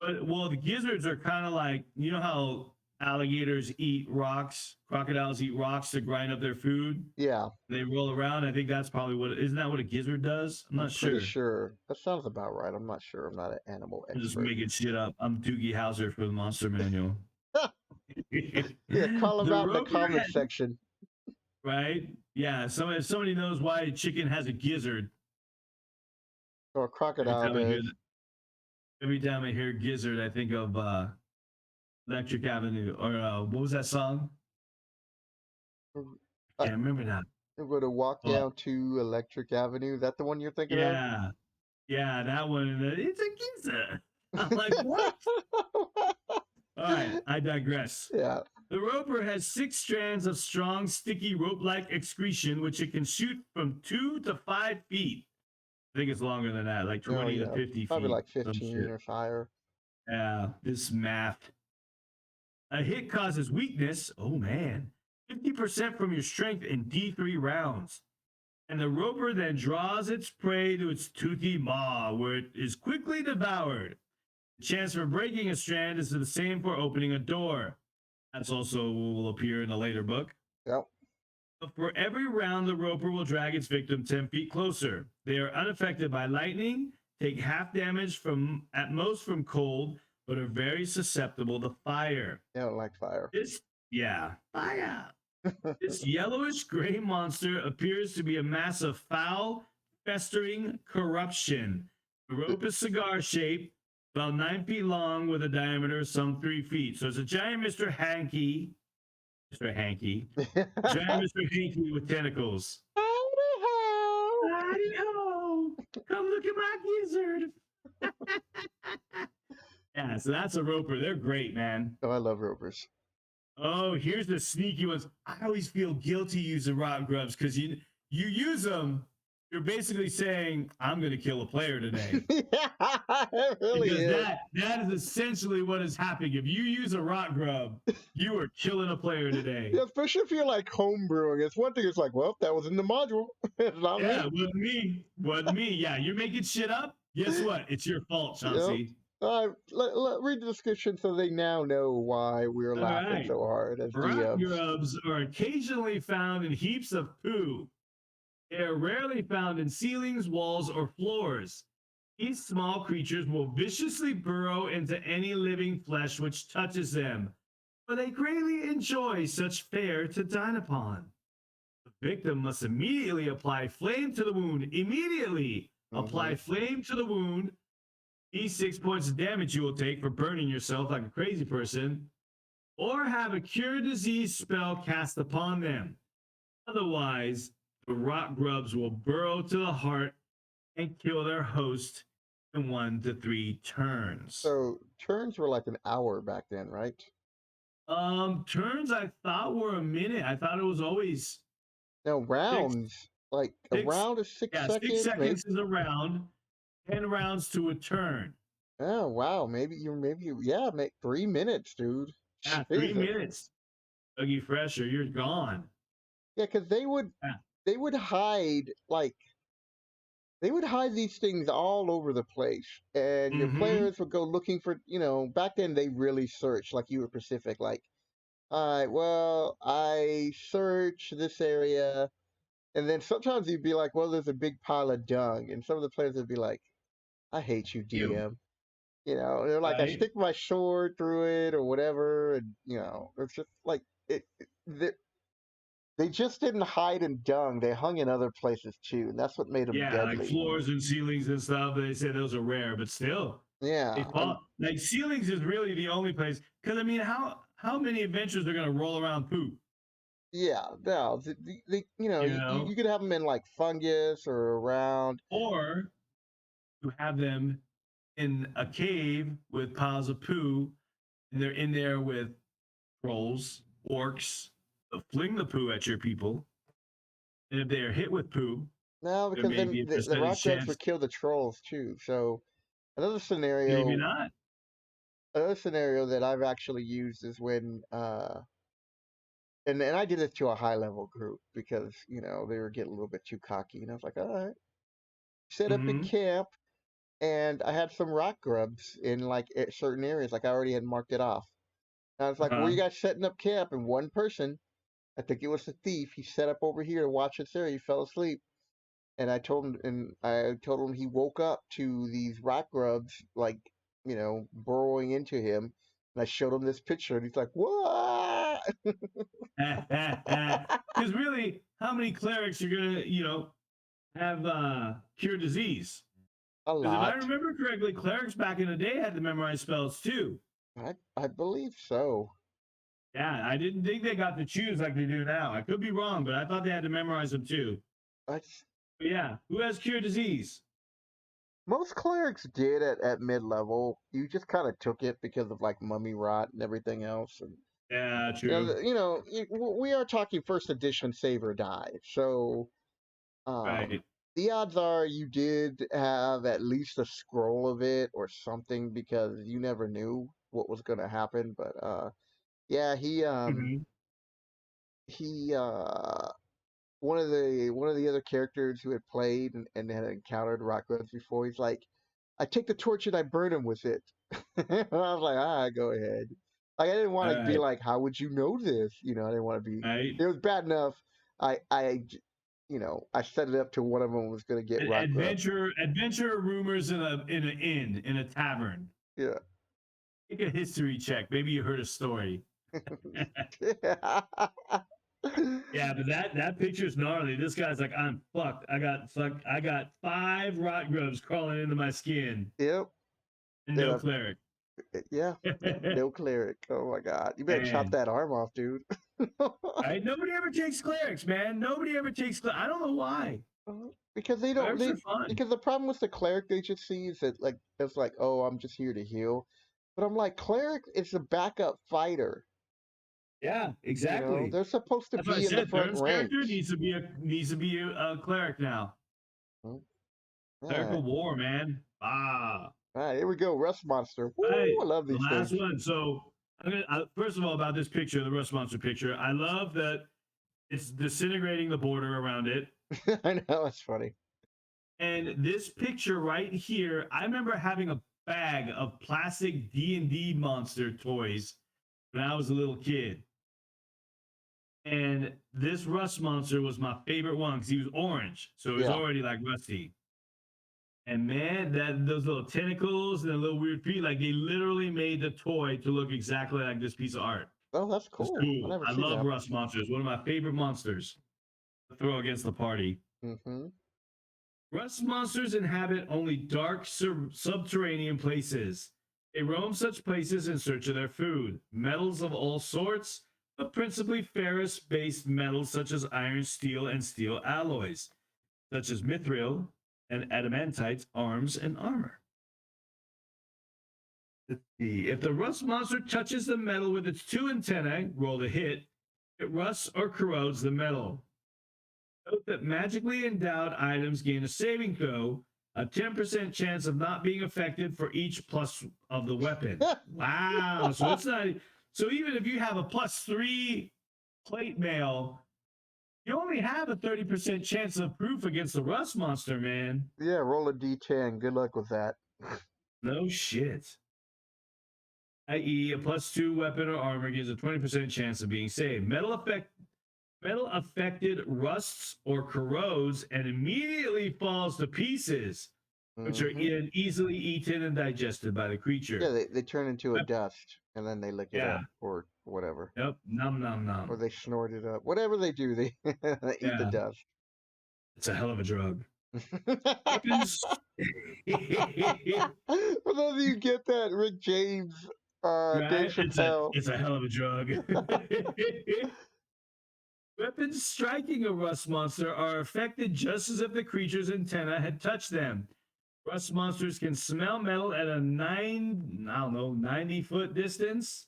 But well, the gizzards are kind of like, you know how alligators eat rocks, crocodiles eat rocks to grind up their food. Yeah, They roll around. I think that's probably what. Isn't that what a gizzard does? I'm I'm not pretty sure. sure that sounds about right. I'm not sure. I'm not an animal I'm just expert. making shit up. I'm Doogie Howser for the Monster Manual. Yeah, call them The out in the roper comment had, section. right? Yeah, if somebody knows why chicken has a gizzard, Or every crocodile time I hear does. every time I hear gizzard, I think of Electric Avenue or what was that song? I, Can't remember now. I'm going to walk Oh, down to Electric Avenue. Is that the one you're thinking of? yeah, yeah, that one. It's a gizzard. I'm like, what? All right, I digress. Yeah. The roper has 6 strands of strong, sticky rope-like excretion, which it can shoot from 2 to 5 feet. I think it's longer than that, like Oh 20 to yeah. 50 Probably feet. like Some 15 shit. or higher. Yeah, this math. A hit causes weakness. Oh man. 50% from your strength in D3 rounds. And the roper then draws its prey to its toothy maw, where it is quickly devoured. The chance for breaking a strand is the same for opening a door. That's also will appear in a later book. Yep. But for every round, the roper will drag its victim 10 feet closer. They are unaffected by lightning, take half damage from at most from cold, but are very susceptible to fire. They don't like fire. Yeah, fire. This yellowish gray monster appears to be a mass of foul, festering corruption. The rope is cigar shaped, about 9 feet long, with a diameter of some 3 feet. So it's a giant Mr. Hanky, giant Mr. Hanky with tentacles. Howdy ho! Howdy ho! Come look at my gizzard. Yeah, so that's a roper. They're great, man. Oh, I love ropers. Oh, here's the sneaky ones. I always feel guilty using rock grubs because you use them. You're basically saying, "I'm going to kill a player today," Yeah, it really because is. that is essentially what is happening. If you use a rock grub, you are killing a player today. Yeah, especially if you're like homebrewing. It's one thing. It's like, well, that was in the module. It's not Yeah, me. wasn't me. Wasn't me. Yeah, you're making shit up. Guess what? It's your fault, Yep. Chauncey. Read the description so they now know why we're All laughing right. so hard as Rock DMs. grubs are occasionally found in heaps of poo. They are rarely found in ceilings, walls, or floors. These small creatures will viciously burrow into any living flesh which touches them, but they greatly enjoy such fare to dine upon. The victim must immediately apply flame to the wound. Immediately Mm-hmm. apply flame to the wound. These 6 points of damage you will take for burning yourself like a crazy person, or have a cure disease spell cast upon them. Otherwise, the rock grubs will burrow to the heart and kill their host in 1 to 3 turns. So turns were like an hour back then, right? Turns I thought were a minute. I thought it was always Now six, rounds, like a six. round is six Yeah, six seconds, maybe. seconds is a round. 10 rounds to a turn. Oh wow, yeah, make 3 minutes, dude. Yeah, three Jesus. minutes. Dougie Fresh, or you're gone. Yeah, because Yeah. they would hide like they would hide these things all over the place, and your Mm-hmm. players would go looking for. Back then they really searched, like you were Pacific, like. All right, well, I search this area, and then sometimes you'd be like, well, there's a big pile of dung, and some of the players would be like, I hate you, You DM. They're like, I right? stick my sword through it or whatever, and it's just like they just didn't hide in dung; they hung in other places too, and that's what made them Yeah, like deadly. floors and ceilings and stuff. They say those are rare, but still, they Yeah, and fall. Like ceilings is really the only place. Because I mean, how many adventures are gonna roll around poop? yeah, no, You you know, could have them in like fungus or around. or you have them in a cave with piles of poo, and they're in there with trolls, orcs, they'll fling the poo at your people, and if they are hit with poo, No, there because may then be a the rock percentage grubs would chance. kill the trolls too. So another Maybe scenario, not. another scenario that I've actually used is when and I did it to a high level group because they were getting a little bit too cocky, and I was like, all right, set up in Mm-hmm. camp, and I had some rock grubs in like certain areas, like I already had marked it off. And I was like, where Uh-huh. you guys setting up camp? And one person, I think it was the thief, he set up over here to watch this area. He fell asleep. And I told him he woke up to these rock grubs, like, burrowing into him. And I showed him this picture, and he's like, "What?" Because really, how many clerics are gonna, have cure disease? A Because if I lot. remember correctly, clerics back in the day had to memorize spells too. I believe so. Yeah, I didn't think they got to choose like they do now. I could be wrong, but I thought they had to memorize them too. I, But yeah, who has cure disease? most clerics did at mid level. You just kind of took it because of like mummy rot and everything else. And Yeah, true. we are talking first edition save or die. So Right. the odds are you did have at least a scroll of it or something because you never knew what was going to happen. But yeah, Hmm. he one of the other characters who had played and had encountered Rockruns before, he's like, I take the torch and I burn him with it. And I was like, go ahead. Like I didn't want All to be right. like, how would you know this? I didn't want to be. Right. It was bad enough. I set it up to one of them was going to get Rockruff. Adventure rumors in an inn in a tavern. Yeah. Take a history check. Maybe you heard a story. Yeah, but that picture's gnarly. This guy's like, I'm fucked. I got 5 rot grubs crawling into my skin Yep. and And no cleric. yeah, no cleric. Oh my god, you better chop Man, that arm off, dude. right? Nobody ever takes clerics, man. Nobody ever takes. I don't know why. Because they don't Clerics they are fun. because the problem with the cleric agency is that like it's like, oh, I'm just here to heal. But I'm like, cleric is a backup fighter. Yeah, exactly. They're supposed to That's what I be in the said. front Vern's character ranks. needs to be a cleric now. Hmm. Yeah. Clerical war, man. Ah. All right, here we go. Rust monster. Woo! All right, I love the these last things. one. So first of all, about this picture, the Rust Monster picture, I love that it's disintegrating the border around it. I know, it's funny. And this picture right here, I remember having a bag of plastic D&D monster toys when I was a little kid. And this rust monster was my favorite one because he was orange, so it was Yeah. already like rusty. And man, that those little tentacles and the little weird feet, like they literally made the toy to look exactly like this piece of art. Oh, that's It's cool. I cool. never I seen love that. rust monsters. One of my favorite monsters to throw against the party. Mm-hmm. Rust monsters inhabit only dark subterranean places. They roam such places in search of their food, metals of all sorts, but principally ferrous based metals such as iron, steel, and steel alloys, such as mithril and adamantite, arms, and armor. Let's see. If the rust monster touches the metal with its 2 antennae, roll to hit, it rusts or corrodes the metal. Note that magically endowed items gain a saving throw, a 10% chance of not being affected for each plus of the weapon. Wow. So it's not. So even if you have a +3 plate mail, you only have a 30% chance of proof against the rust monster, man. Yeah, roll a d10. Good luck with that. No shit. I.e., a +2 weapon or armor gives a 20% chance of being saved. Metal affected rusts or corrodes and immediately falls to pieces, which are easily eaten and digested by the Yeah, creature. they turn into a dust and then they lick it Yeah. up or whatever. Yep. Nom nom Or nom. they snort it up. Whatever they do, they, they eat the Yeah. dust. It's a hell of a drug. Weapons. For those of you who get that, Rick James, Dave Right? Chappelle. It's a hell of a drug. Weapons striking a rust monster are affected just as if the creature's antenna had touched them. Rust monsters can smell metal at a 90-foot distance.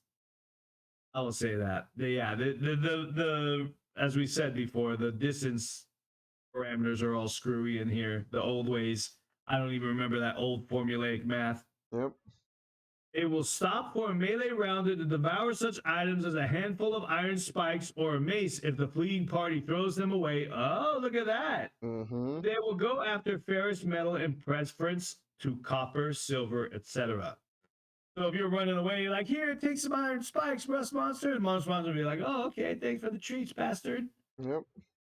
I will say that. The as we said before, the distance parameters are all screwy in here. The old ways. I don't even remember that old formulaic math. Yep. It will stop for a melee rounder to devour such items as a handful of iron spikes or a mace if the fleeing party throws them away. Oh, look at that. Mm-hmm. They will go after ferrous metal in preference to copper, silver, etc. So if you're running away, you're like, here, take some iron spikes, rust monster. And monster monster will be like, oh, okay, thanks for the treats, bastard. Yep.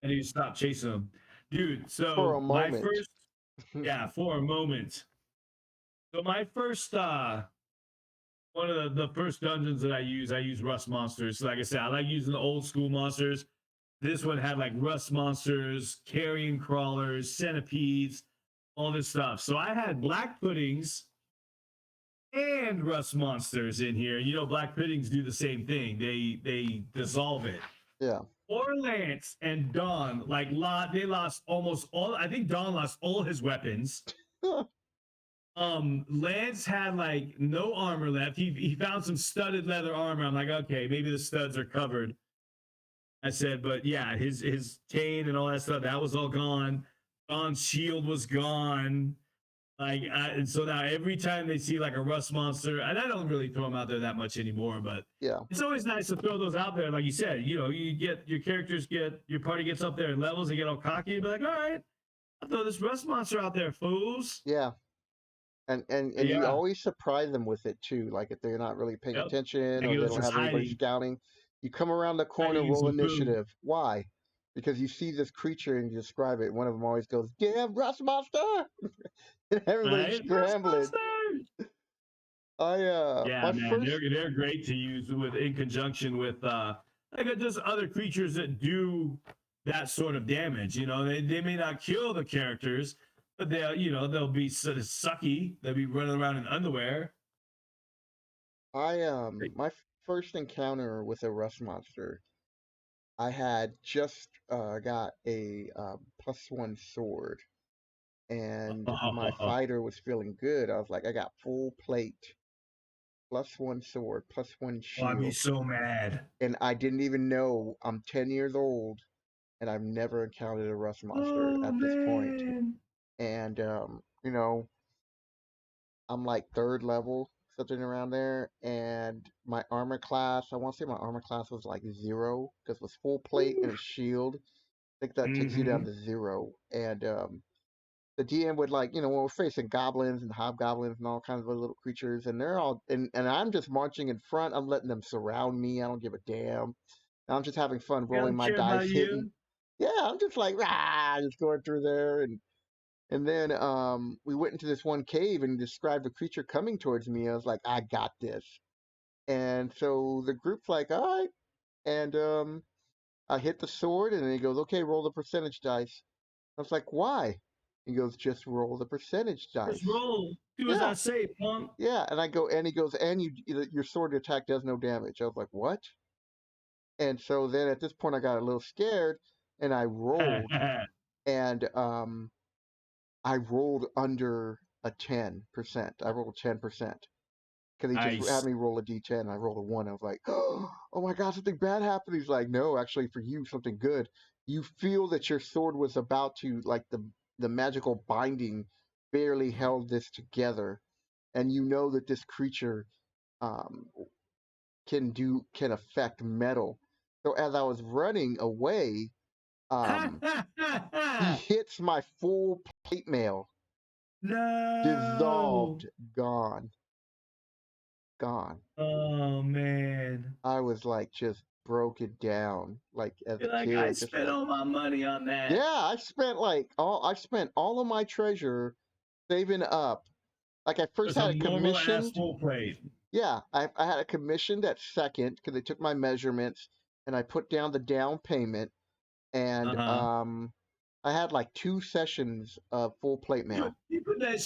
And you stop chasing them. Dude, For so a my moment. first, yeah, for a moment. So my first one one of the first dungeons that I use rust monsters. Like I said, I like using the old school monsters. This one had like rust monsters, carrion crawlers, centipedes, all this stuff. So I had black puddings and rust monsters in here. You know, black puddings do the same thing. They dissolve it. Yeah. Or Lance and Don, like they lost almost all. I think Don lost all his weapons. Lance had like no armor left. He found some studded leather armor. I'm like, okay, maybe the studs are covered. I said, but yeah, his chain and all that stuff, that was all gone. Don's shield was gone. Like, and so now every time they see like a rust monster, and I don't really throw them out there that much anymore, but Yeah. it's always nice to throw those out there. Like you said, you know, you get your characters get your party gets up there in levels, they get all cocky, and be like, all right, I'll throw this rust monster out there, fools. Yeah. And you Yeah, always surprise them with it too. Like if they're not really paying yep. attention Like or it they was don't just have anybody hiding, scouting, you come around the corner, hiding in roll some food. initiative. Why? Because you see this creature and you describe it. One of them always goes, "Damn, rust monster!" and everybody's Right? Rust scrambling. monster. My Yeah, man, first they're great to use with in conjunction with like just other creatures that do that sort of damage. You know, they may not kill the characters, but they'll be sort of sucky. They'll be running around in underwear. my first encounter with a rust monster, I had just got a +1 sword, and my Oh, fighter was feeling good. I was like, I got full plate, +1 sword, +1 I'd be shield, so mad. and I didn't even know I'm 10 years old, and I've never encountered a rust monster Oh at this point. man. And I'm like third level, something around there, and my armor class, I want to say my armor class was like 0 because it was full plate and a shield. I think that takes you down Mm-hmm. to 0. And the DM would like, when we're facing goblins and hobgoblins and all kinds of little creatures, and they're all and I'm just marching in front. I'm letting them surround me. I don't give a damn. I'm just having fun I rolling don't my care dice, about hitting. you. Yeah, I'm just like just going through there, and then we went into this one cave and described a creature coming towards me. I was like, I got this. And so the group's like, all right. And I hit the sword, and then he goes, okay, roll the percentage dice. I was like, why? He goes, just roll the percentage Just dice. roll. Do as Yeah, I say, punk. yeah. And I go, and he goes, and your sword attack does no damage. I was like, what? And so then at this point, I got a little scared, and I rolled, and I rolled under a 10%. I rolled 10% because he just had Nice. me roll a d10. I rolled a 1. I was like, oh my God, something bad happened. He's like, no, actually, for you, something good. You feel that your sword was about to, like, the magical binding barely held this together. And you know that this creature um, can affect metal. So as I was running away, um, he hits my full plate mail, No. dissolved, gone, gone. Oh man. I was like just broken down, like as a You're like, I kid, just spent like, all my money on that. yeah, I spent all of my treasure saving up. Like I For first had some it normal ass commissioned. full plate. Yeah, I had it commissioned at second because they took my measurements and I put down the down payment, and Uh-huh. I had like 2 sessions of full plate mail. You put that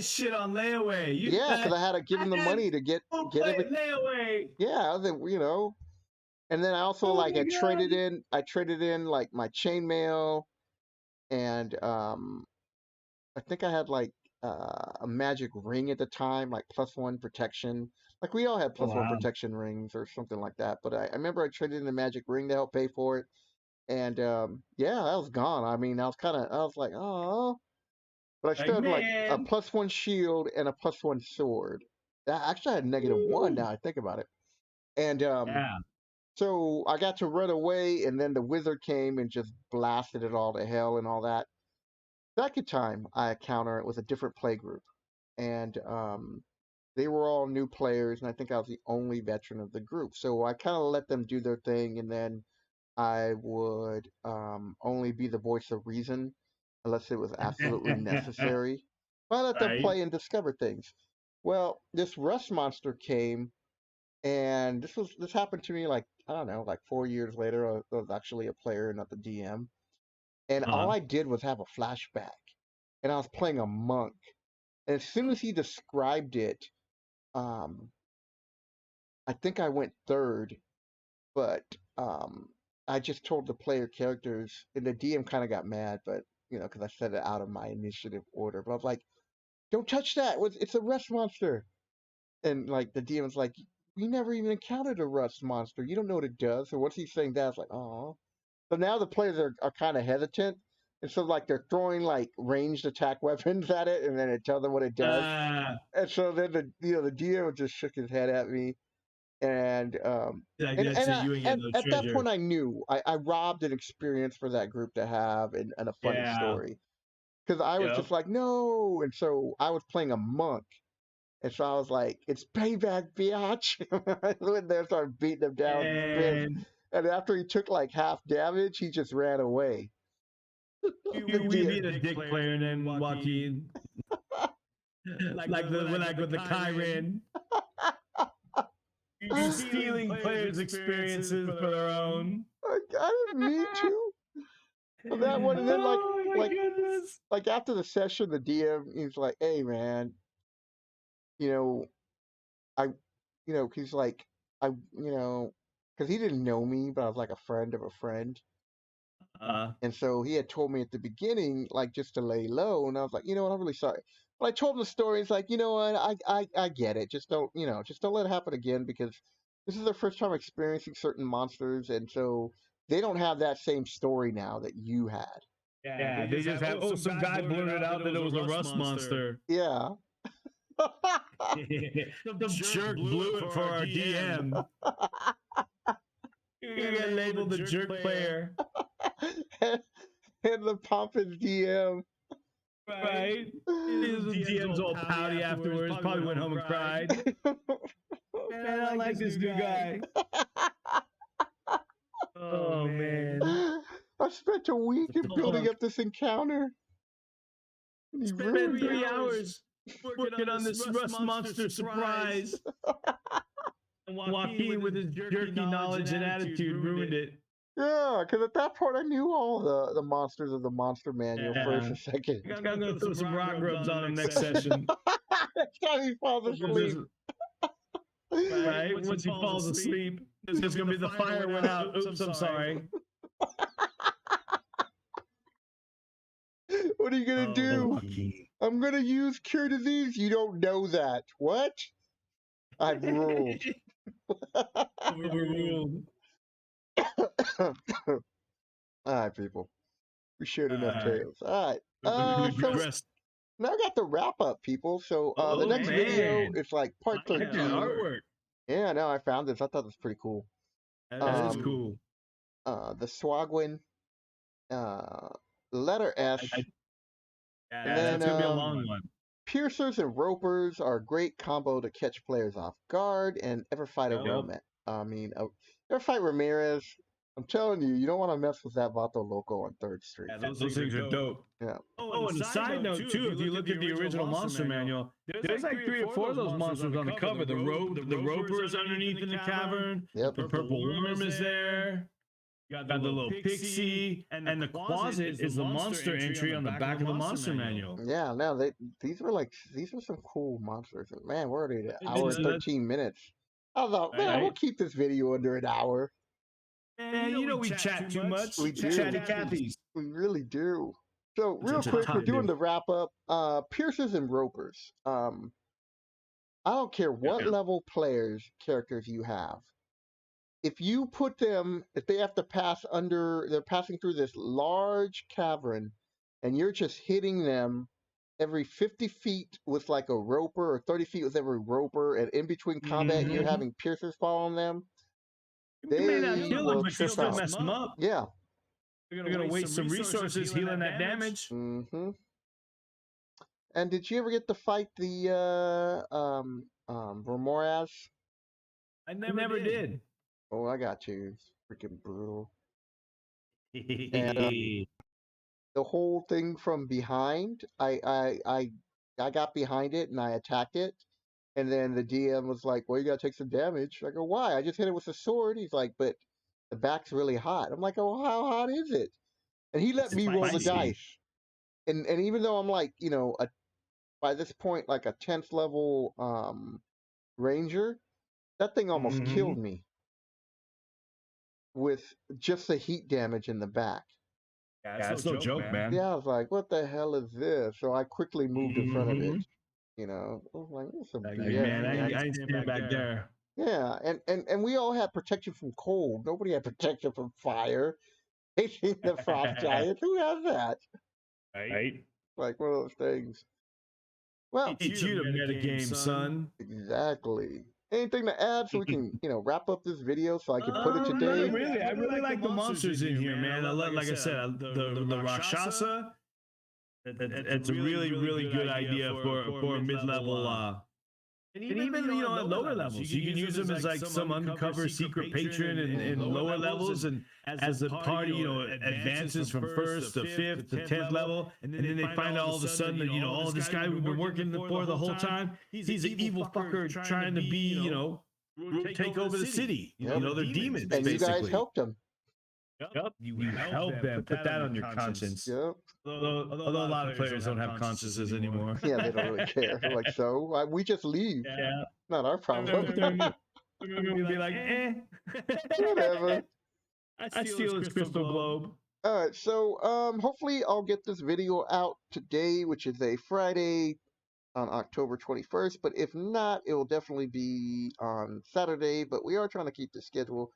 shit on layaway. You Yeah, because got I had to give I them the had money to full get every. plate layaway. Yeah, and then I also Oh like my god. I traded in like my chainmail, and I think I had like a magic ring at the time, like +1 protection. Like we all had Oh +1 wow. protection rings or something like that. But I remember I traded in a magic ring to help pay for it, and yeah, that was gone. I mean, I was like, oh, but I Like still had like a man. +1 shield and a +1 sword. Actually, I had -1 Woo. now I think about it. And Yeah. so I got to run away, and then the wizard came and just blasted it all to hell and all that. Second time I encounter it was a different play group, and they were all new players, and I think I was the only veteran of the group. So I kind of let them do their thing, and then I would only be the voice of reason unless it was absolutely necessary. I let them Right. play and discover things. Well, this rust monster came, and this happened to me like I don't know, like 4 years later. I was actually a player, not the DM, and all Uh-huh. I did was have a flashback, and I was playing a monk. And as soon as he described it, um, I think I went third, but I just told the player characters, and the DM kind of got mad, but because I said it out of my initiative order. But I was like, "Don't touch that! It's a rust monster." And like the DM's like, "We never even encountered a rust monster. You don't know what it does." So once he's saying that, it's like, "Oh." So now the players are kind of hesitant, and so like they're throwing like ranged attack weapons at it, and then it tells them what it does. Uh, And so then the DM just shook his head at me, and like and that's and it. I, You ain't and getting no at that treasure. point I knew I robbed an experience for that group to have and a funny Yeah. story because I was Yep. just like no, and so I was playing a monk, and so I was like it's payback, biatch. I went there, started beating him down with fists, And and after he took like half damage, he just ran away. The we DM, beat a dick player and then Joaquin, like with the Kyran, you stealing players' experiences for their own. I didn't mean to. That one, and then Oh my like goodness. like after the session, the DM he's like, "Hey man, you know, I, he's like, I, because he didn't know me, but I was like a friend of a friend, Uh, and so he had told me at the beginning, like just to lay low, and I was like, you know what, I'm really sorry. But I told him the story. He's like, you know what, I get it. Just don't let it happen again because this is their first time experiencing certain monsters, and so they don't have that same story now that you had. yeah, they just have. Oh, some guy blurted out that it was a rust monster. Yeah. Some jerk blew it for our DM. You got labeled the jerk player, and the pompous DM. right? The DM's all pouty afterwards. Probably went home and cried. Man, I don't like this new guy. Oh man. I spent a week in building up this encounter, and he Spent ruined it. 3 hours working on this rust monster surprise. And Joaquin, with his jerky knowledge and attitude, ruined it. Yeah, because at that point I knew all the monsters of the monster manual first Yeah. and second. I'm gonna throw some rock grubs on him next session. Next time he falls asleep. Right? Once he falls asleep, there's gonna be the fire went out. Oops, I'm sorry. What are you gonna do? Joaquin. I'm gonna use cure disease. You don't know that. What? I've ruled. Overruled. All right, people. We shared enough Alright. tales. All right. We So progressed. now I got the wrap up, people. So the Oh next video man. is like part Look at that 13. artwork. Yeah, no, I found this. I thought this was pretty cool. That is cool. The Swagwin, uh, letter S, and Yeah, then that's gonna be a long one. Piercers and Ropers are a great combo to catch players off guard and ever fight a Yep. Roman. Ever fight Ramirez. I'm telling you, you don't want to mess with that Vato Loco on 3rd Street. Yeah, those things are dope. Yeah. Oh, and a side note too, if you look at the original monster manual, there's like 3 or 4 of those monsters on the cover. The roper is underneath in the cavern. Yep. The purple worm is there. You got the little pixie, and the closet is the monster entry on the back of the monster manual. Yeah, no, these were some cool monsters. Man, we're already at an hour and So 13 minutes. I thought, man, we'll Right. keep this video under an hour. Man, you know we chat too much. We do. Chatty Cathy's. We really do. So real Such a quick, we're top doing dude. the wrap up. Piercers and Ropers. I don't care what level characters you have. If you put them, if they have to they're passing through this large cavern, and you're just hitting them every 50 feet with like a roper, or 30 feet with every roper, and in between combat you're having piercers fall on them, You may not they kill will them, but you trip still out. mess them up. Yeah. You're gonna waste some resources healing that damage. Mm-hmm. And did you ever get to fight the Remoras? I never did. Oh, I got you. It's freaking brutal. And the whole thing from behind, I got behind it and I attacked it, And then the DM was like, "Well, you gotta take some damage." I go, "Why? I just hit it with a sword." He's like, "But the back's really hot." I'm like, "Oh, how hot is it?" And he let It's me roll the spicy. dice. And even though I'm like, by this point like a 10th level ranger, that thing almost Mm-hmm. killed me with just the heat damage in the back. Yeah, it's no joke, man. Yeah, I was like, "What the hell is this?" So I quickly moved in front of it. Mm-hmm. I was like, "This is some Like, BS, man, man." I ain't stand back there. Yeah, and we all had protection from cold. Nobody had protection from fire. Facing the frost giants. Who has that? Right? Like one of those things. Well, Teach you to metagame, son. exactly. Anything to add so we can, wrap up this video so I can put it Not today? really. I really like the monsters in here, man. Like I said, the Rakshasa. It's a really good idea for a mid level. And even at lower levels, you can use them as like some undercover secret patron in lower levels, and as the party advances from first to fifth to 10th level, and then they find out all of a sudden that oh, this guy we've been working for the whole time, he's an evil fucker trying to be take over the city. Yep. They're demons, And you guys basically. helped them. Yep, you help them. Put that on your conscience. Yep. Although a lot of players don't have consciences anymore. Yeah, they don't really care. They're like, so we just leave. Yeah. Not our problem. We're gonna be like, Whatever. I steal his crystal globe. All right, so hopefully I'll get this video out today, which is a Friday on October 21st. But if not, it will definitely be on Saturday. But we are trying to keep the schedule.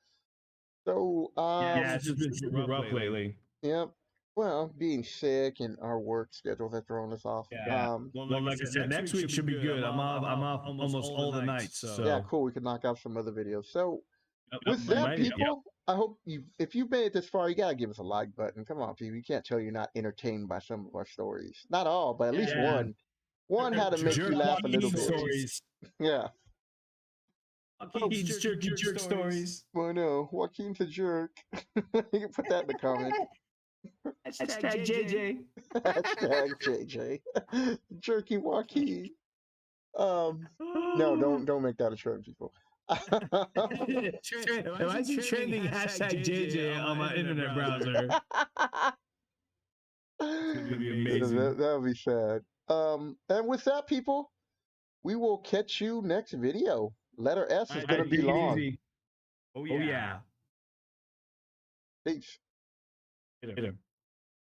So Yeah, it's just been super rough lately. Yep. Well, being sick and our work schedules have thrown us off. Yeah. Well, like I said, next week should be good. I'm off almost all the nights. So yeah, cool. We can knock out some other videos. So with we that, might- people, I hope if you've made it this far, you gotta give us a like button. Come on, people. You can't tell you're not entertained by some of our stories. Not all, but at least one. One had to make you laugh a little bit. Stories. Yeah. Joaquin's jerk stories. Well, I know. Joaquin's a jerk. You can put that in the comments. Hashtag JJ. Hashtag JJ. Jerky Joaquin. No, don't make that a trend, people. If I see trending hashtag JJ on my internet browser, it's gonna be amazing. That would be sad. And with that, people, we will catch you next video. Letter S is going to be long. Easy. Oh yeah. Peace. Later.